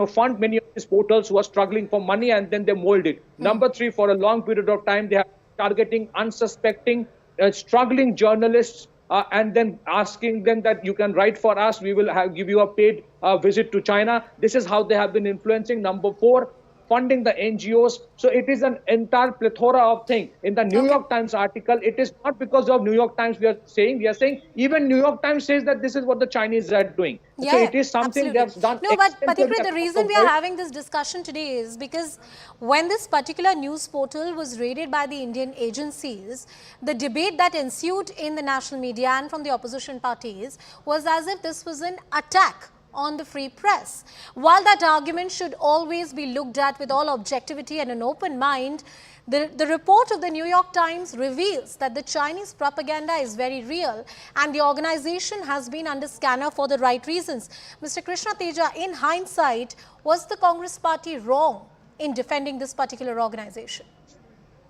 fund many of these portals who are struggling for money, and then they mold it. Number 3, for a long period of time, they are targeting unsuspecting, struggling journalists, and then asking them that you can write for us, we will give you a paid visit to China. This is how they have been influencing. Number 4, funding the NGOs. So it is an entire plethora of things. In the New York Times article, it is not because of New York Times we are saying even New York Times says that this is what the Chinese are doing. Yeah, so it is something they have done. No, but Patikra, the reason we are having this discussion today is because when this particular news portal was raided by the Indian agencies, the debate that ensued in the national media and from the opposition parties was as if this was an attack on the free press. While that argument should always be looked at with all objectivity and an open mind, the report of the New York Times reveals that the Chinese propaganda is very real and the organization has been under scanner for the right reasons. Mr. Krishna Teja, in hindsight, was the Congress party wrong in defending this particular organization?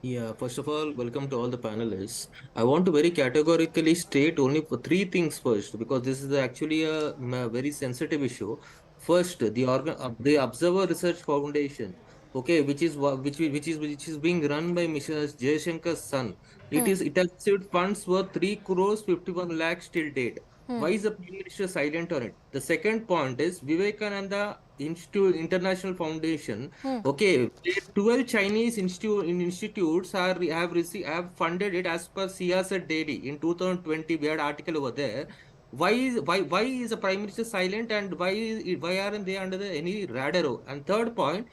Yeah, first of all, welcome to all the panelists. I want to very categorically state only for 3 things first, because this is actually a very sensitive issue. First, the Observer Research Foundation, okay, which is being run by Mr. Jayashankar's son. It has received funds worth 3 crores 51 lakhs till date. Why is the Prime Minister silent on it? The second point is Vivekananda International Foundation. Okay, 12 Chinese institutes have funded it as per Siyasat Daily in 2020. We had an article over there. Why is the Prime Minister silent, and why aren't they under any radar? And third point,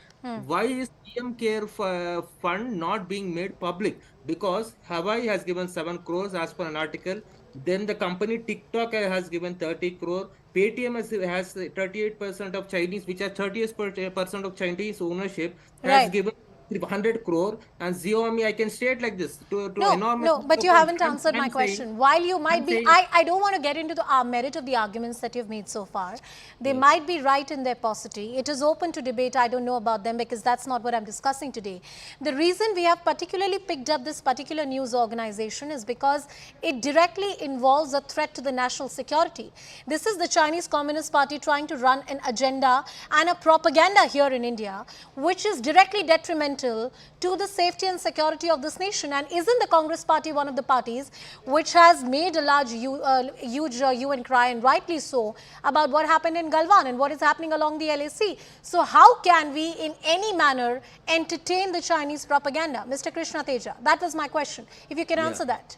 why is PM Care fund not being made public? Because Hawaii has given 7 crores as per an article. Then the company TikTok has given 30 crore. Paytm has 38% of Chinese, which are 30% of Chinese ownership, has given 100 crore, and Xiaomi, I can state like this No, but you haven't answered my question. While you might be, I don't want to get into the merit of the arguments that you've made so far. They might be right in their paucity. It is open to debate. I don't know about them because that's not what I'm discussing today. The reason we have particularly picked up this particular news organization is because it directly involves a threat to the national security. This is the Chinese Communist Party trying to run an agenda and a propaganda here in India, which is directly detrimental to the safety and security of this nation. And isn't the Congress party one of the parties which has made a large, huge hue and cry, and rightly so, about what happened in Galwan and what is happening along the LAC? So how can we in any manner entertain the Chinese propaganda? Mr. Krishna Teja, that was my question. If you can answer that.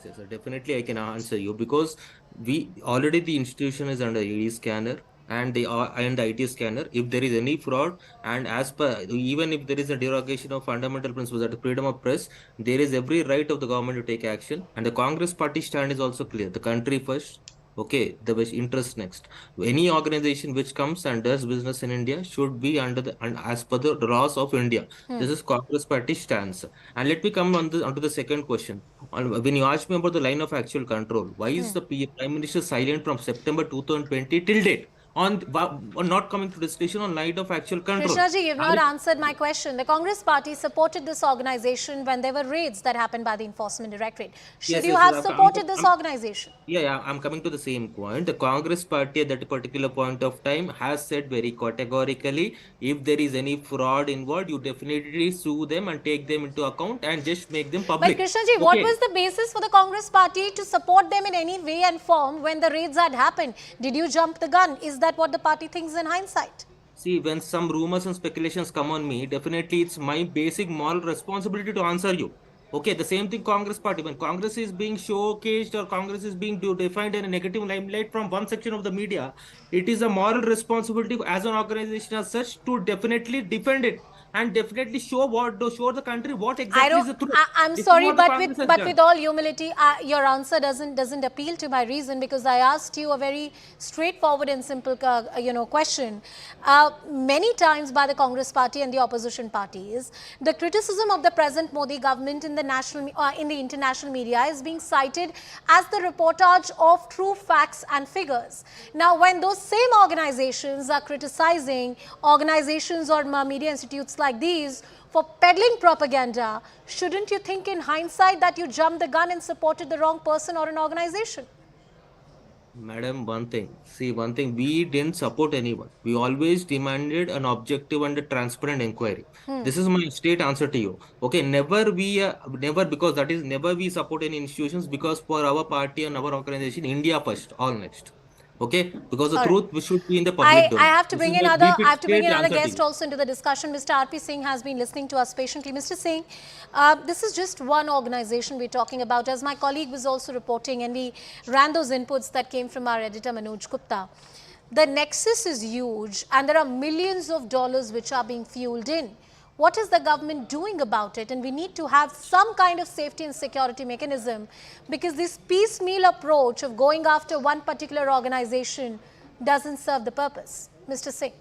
Yes, definitely I can answer you, because the institution is under ED scanner and the IT scanner. If there is any fraud, and as per, even if there is a derogation of fundamental principles that the freedom of press, there is every right of the government to take action. And the Congress party stand is also clear: the country first, Okay, the interest next. Any organization which comes and does business in India should be under and as per the laws of India. This is Congress Party stance. And let me come onto the second question. When you asked me about the line of actual control, why is the Prime Minister silent from September 2020 till date on not coming to discussion on line of actual control? Krishna ji, you've not answered my question. The Congress Party supported this organization when there were raids that happened by the Enforcement Directorate. Should you have supported this organization? Yeah, I'm coming to the same point. The Congress Party at that particular point of time has said very categorically, if there is any fraud involved, you definitely sue them and take them into account and just make them public. But Krishna ji, what was the basis for the Congress Party to support them in any way and form when the raids had happened? Did you jump the gun? Is that what the party thinks in hindsight? See, when some rumors and speculations come on me, definitely it's my basic moral responsibility to answer you. Okay, the same thing Congress Party. When Congress is being showcased or Congress is being defined in a negative limelight from one section of the media, it is a moral responsibility as an organization as such to definitely defend it and definitely show the country what exactly is the truth. I'm sorry, but with all humility, your answer doesn't appeal to my reason, because I asked you a very straightforward and simple question. Many times by the Congress Party and the opposition parties, the criticism of the present Modi government in the international media is being cited as the reportage of true facts and figures. Now, when those same organizations are criticizing organizations or media institutes like these for peddling propaganda, shouldn't you think in hindsight that you jumped the gun and supported the wrong person or an organization? Madam, one thing, we didn't support anyone. We always demanded an objective and a transparent inquiry. This is my straight answer to you. Okay, never we support any institutions, because for our party and our organization, India first, all next. Okay, because the truth should be in the public domain. I have to bring in another guest also into the discussion. Mr. R.P. Singh has been listening to us patiently. Mr. Singh, this is just one organization we're talking about. As my colleague was also reporting, and we ran those inputs that came from our editor Manoj Gupta. The nexus is huge, and there are millions of dollars which are being fueled in. What is the government doing about it? And we need to have some kind of safety and security mechanism, because this piecemeal approach of going after one particular organization doesn't serve the purpose. Mr. Singh.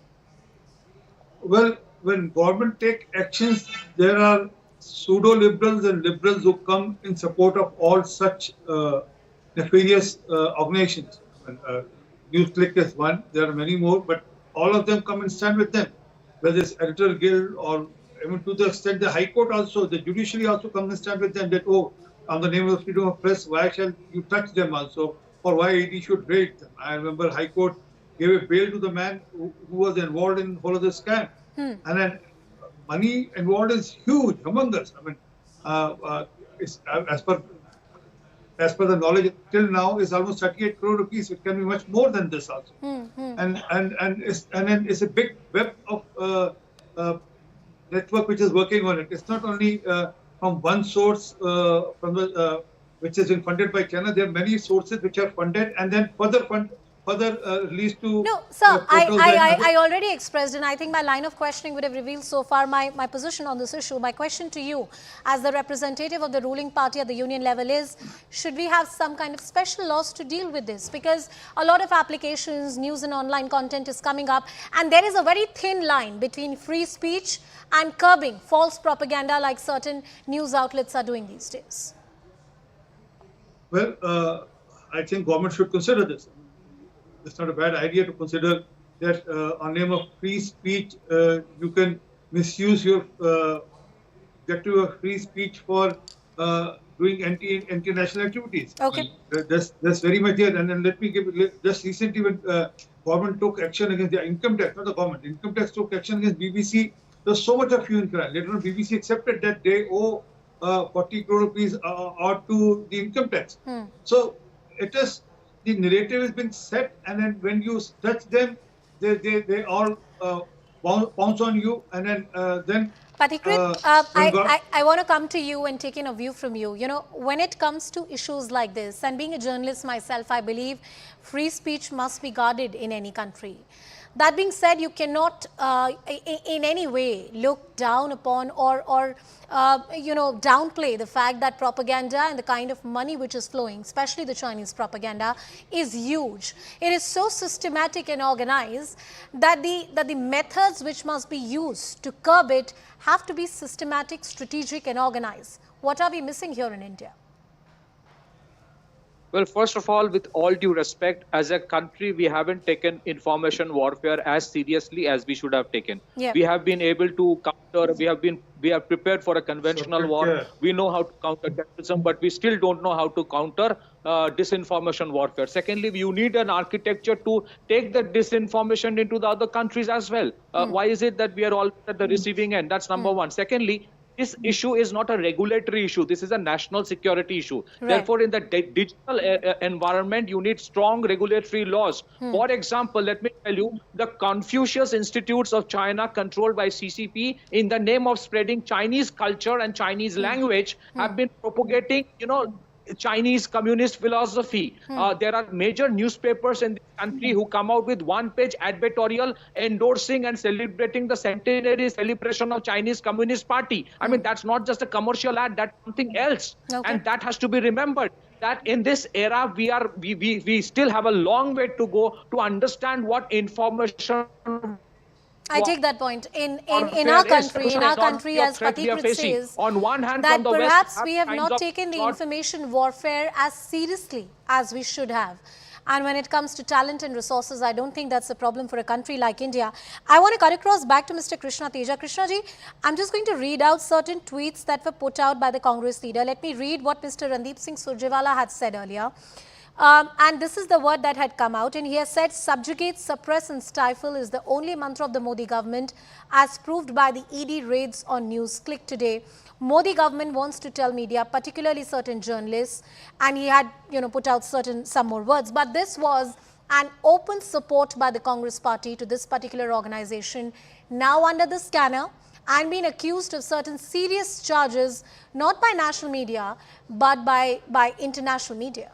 Well, when government take actions, there are pseudo-liberals and liberals who come in support of all such nefarious organizations. Newsclick is one, there are many more, but all of them come and stand with them. Whether it's Editor Guild or even to the extent the High Court also, the judiciary also comes and stand with them that, oh, on the name of freedom of press, why shall you touch them also, or why ED should raid them. I remember High Court gave a bail to the man who was involved in all of the scam. And then money involved is huge, humongous. I mean, it's, as per the knowledge till now, is almost 38 crore rupees. It can be much more than this also. And then it's a big web of network which is working on it. It's not only from one source which has been funded by China. There are many sources which are funded and then further released to... No, sir, I already expressed, and I think my line of questioning would have revealed so far my position on this issue. My question to you, as the representative of the ruling party at the union level, is, should we have some kind of special laws to deal with this? Because a lot of applications, news and online content is coming up, and there is a very thin line between free speech and curbing false propaganda like certain news outlets are doing these days. Well, I think government should consider this. It's not a bad idea to consider that on name of free speech, you can misuse your objective of free speech for doing anti-national activities. Okay. That's very much there. And then let me give just recently when government took action against the income tax, not the government, income tax took action against BBC. There's so much of hue and cry. Later on, BBC accepted that they owe 40 crore rupees or to the income tax. So it is. The narrative has been set, and then when you touch them, they all pounce on you, and then. Pathikrit, I want to come to you and take in a view from you. You know, when it comes to issues like this, and being a journalist myself, I believe free speech must be guarded in any country. That being said, you cannot in any way look down upon or downplay the fact that propaganda and the kind of money which is flowing, especially the Chinese propaganda, is huge. It is so systematic and organized that the methods which must be used to curb it have to be systematic, strategic and organized. What are we missing here in India? Well, first of all, with all due respect, as a country, we haven't taken information warfare as seriously as we should have taken. Yeah. We have been able to counter, we are prepared for a conventional war. We know how to counter terrorism, but we still don't know how to counter disinformation warfare. Secondly, you need an architecture to take the disinformation into the other countries as well. Why is it that we are all at the receiving end? That's number one. Secondly, this issue is not a regulatory issue. This is a national security issue. Right. Therefore, in the digital environment, you need strong regulatory laws. For example, let me tell you, the Confucius Institutes of China, controlled by CCP, in the name of spreading Chinese culture and Chinese language, have been propagating, Chinese communist philosophy. There are major newspapers in the country who come out with one-page advertorial endorsing and celebrating the centenary celebration of Chinese Communist Party. I mean, that's not just a commercial ad, that's something else. Okay. And that has to be remembered. That in this era, we still have a long way to go to understand what information. I take that point. In our country, as Patikrit says, on one hand, that from the perhaps West, we have not taken the information warfare as seriously as we should have. And when it comes to talent and resources, I don't think that's a problem for a country like India. I want to cut across back to Mr. Krishna Teja. Krishna ji, I'm just going to read out certain tweets that were put out by the Congress leader. Let me read what Mr. Randeep Singh Surjewala had said earlier. And this is the word that had come out, and he has said, subjugate, suppress and stifle is the only mantra of the Modi government, as proved by the ED raids on Newsclick today. Modi government wants to tell media, particularly certain journalists, and he had put out some more words, but this was an open support by the Congress party to this particular organization, now under the scanner and being accused of certain serious charges, not by national media but by international media.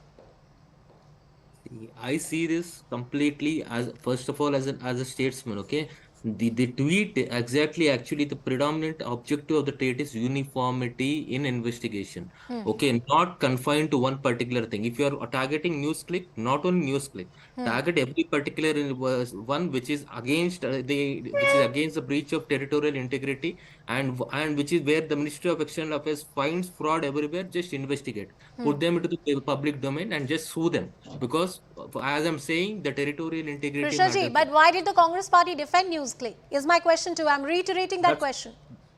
I see this completely as, first of all, as a statesman, okay? The tweet actually the predominant objective of the tweet is uniformity in investigation. Okay, not confined to one particular thing. If you are targeting Newsclick, not only Newsclick, target every particular one which is against the breach of territorial integrity and which is where the Ministry of External Affairs finds fraud everywhere. Just investigate, put them into the public domain and just sue them, because as I'm saying, the territorial integrity. Krishna ji, but why did the Congress party defend Newsclick? Is my question too. I'm reiterating that question.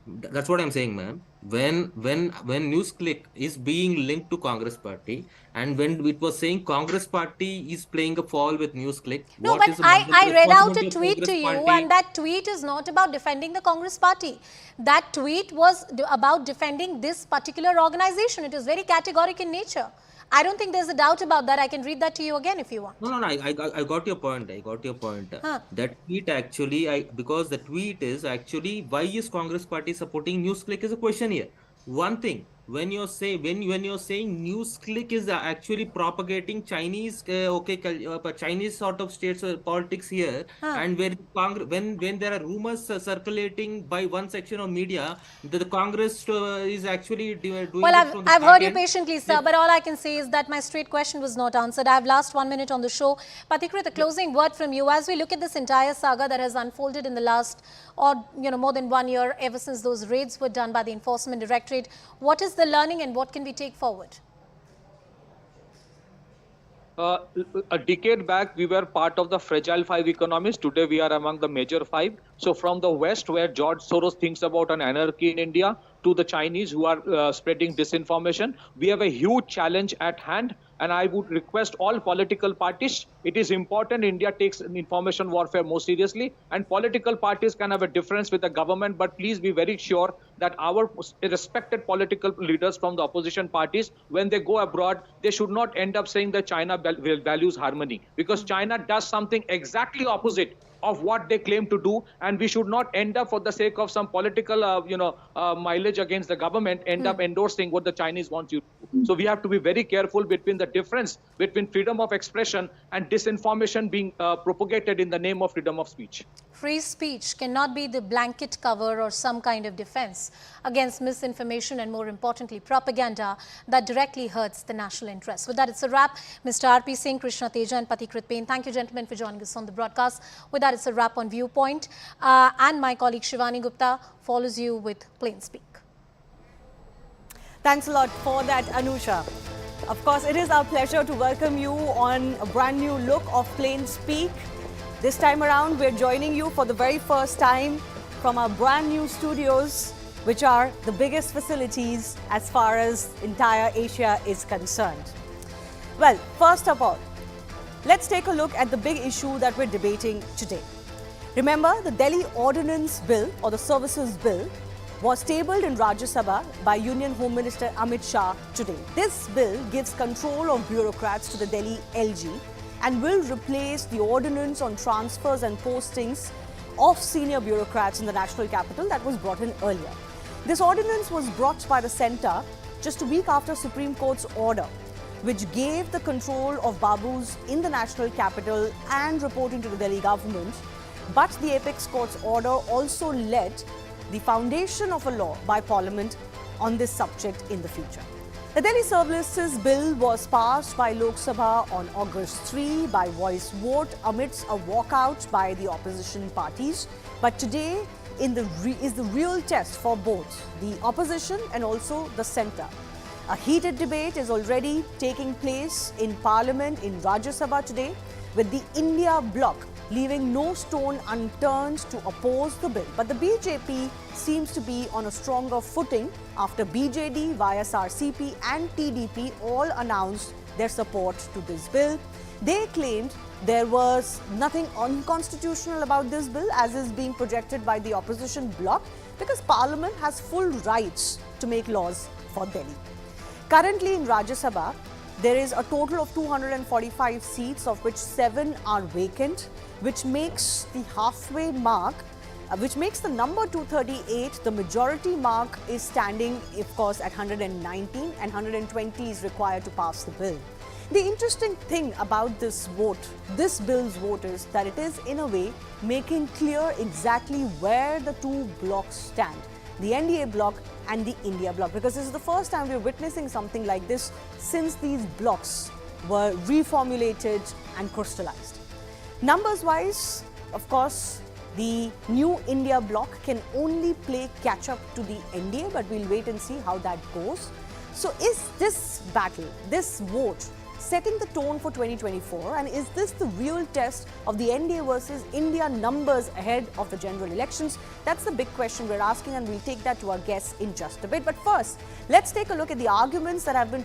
That's what I'm saying, ma'am. When Newsclick is being linked to Congress party, and when it was saying Congress party is playing a fall with Newsclick. No, but I read out a tweet to you, and that tweet is not about defending the Congress party. That tweet was about defending this particular organization. It is very categoric in nature. I don't think there's a doubt about that. I can read that to you again if you want. No, I got your point. That tweet actually, because the tweet is actually, why is Congress party supporting Newsclick is a question here. One thing, when you're saying Newsclick is actually propagating Chinese Chinese sort of states politics here, and when there are rumors circulating by one section of media that the Congress is actually doing. Well, I've heard you patiently, sir, but all I can say is that my straight question was not answered. I have last 1 minute on the show. Patikrit, a closing word from you as we look at this entire saga that has unfolded in the last more than 1 year, ever since those raids were done by the Enforcement Directorate. What is the learning and what can we take forward? A decade back, we were part of the fragile five economies. Today, we are among the major five. So from the West, where George Soros thinks about an anarchy in India, to the Chinese who are spreading disinformation, we have a huge challenge at hand. And I would request all political parties, it is important India takes information warfare more seriously, and political parties can have a difference with the government, but please be very sure that our respected political leaders from the opposition parties, when they go abroad, they should not end up saying that China values harmony, because China does something exactly opposite of what they claim to do, and we should not end up, for the sake of some political mileage against the government, end up endorsing what the Chinese want you to do. So we have to be very careful between the difference between freedom of expression and disinformation being propagated in the name of freedom of speech. Free speech cannot be the blanket cover or some kind of defense against misinformation and, more importantly, propaganda that directly hurts the national interest. With that, it's a wrap. Mr. R.P. Singh, Krishna Teja and Patikrit Pain, thank you, gentlemen, for joining us on the broadcast. With that, it's a wrap on Viewpoint. And my colleague Shivani Gupta follows you with Plain Speak. Thanks a lot for that, Anusha. Of course, it is our pleasure to welcome you on a brand new look of Plain Speak. This time around, we're joining you for the very first time from our brand new studios, which are the biggest facilities as far as entire Asia is concerned. Well, first of all, let's take a look at the big issue that we're debating today. Remember, the Delhi Ordinance Bill or the Services Bill was tabled in Rajya Sabha by Union Home Minister Amit Shah today. This bill gives control of bureaucrats to the Delhi LG and will replace the ordinance on transfers and postings of senior bureaucrats in the national capital that was brought in earlier. This ordinance was brought by the centre just a week after Supreme Court's order, which gave the control of Babus in the national capital and reporting to the Delhi government. But the Apex Court's order also led the foundation of a law by Parliament on this subject in the future. The Delhi Services Bill was passed by Lok Sabha on August 3 by voice vote amidst a walkout by the opposition parties. But today is the real test for both the opposition and also the centre. A heated debate is already taking place in Parliament in Rajya Sabha today, with the India bloc leaving no stone unturned to oppose the bill. But the BJP seems to be on a stronger footing after BJD, YSRCP and TDP all announced their support to this bill. They claimed there was nothing unconstitutional about this bill as is being projected by the opposition bloc because Parliament has full rights to make laws for Delhi. Currently in Rajya Sabha, there is a total of 245 seats, of which 7 are vacant, which makes the halfway mark, which makes the number 238. The majority mark is standing, of course, at 119 and 120 is required to pass the bill. The interesting thing about this vote, this bill's vote, is that it is in a way making clear exactly where the two blocs stand, the NDA bloc and the India bloc, because this is the first time we're witnessing something like this since these blocs were reformulated and crystallized. Numbers-wise, of course, the new India bloc can only play catch-up to the NDA, but we'll wait and see how that goes. So is this battle, this vote, setting the tone for 2024, and is this the real test of the NDA versus India numbers ahead of the general elections? That's the big question we're asking, and we'll take that to our guests in just a bit. But first, let's take a look at the arguments that have been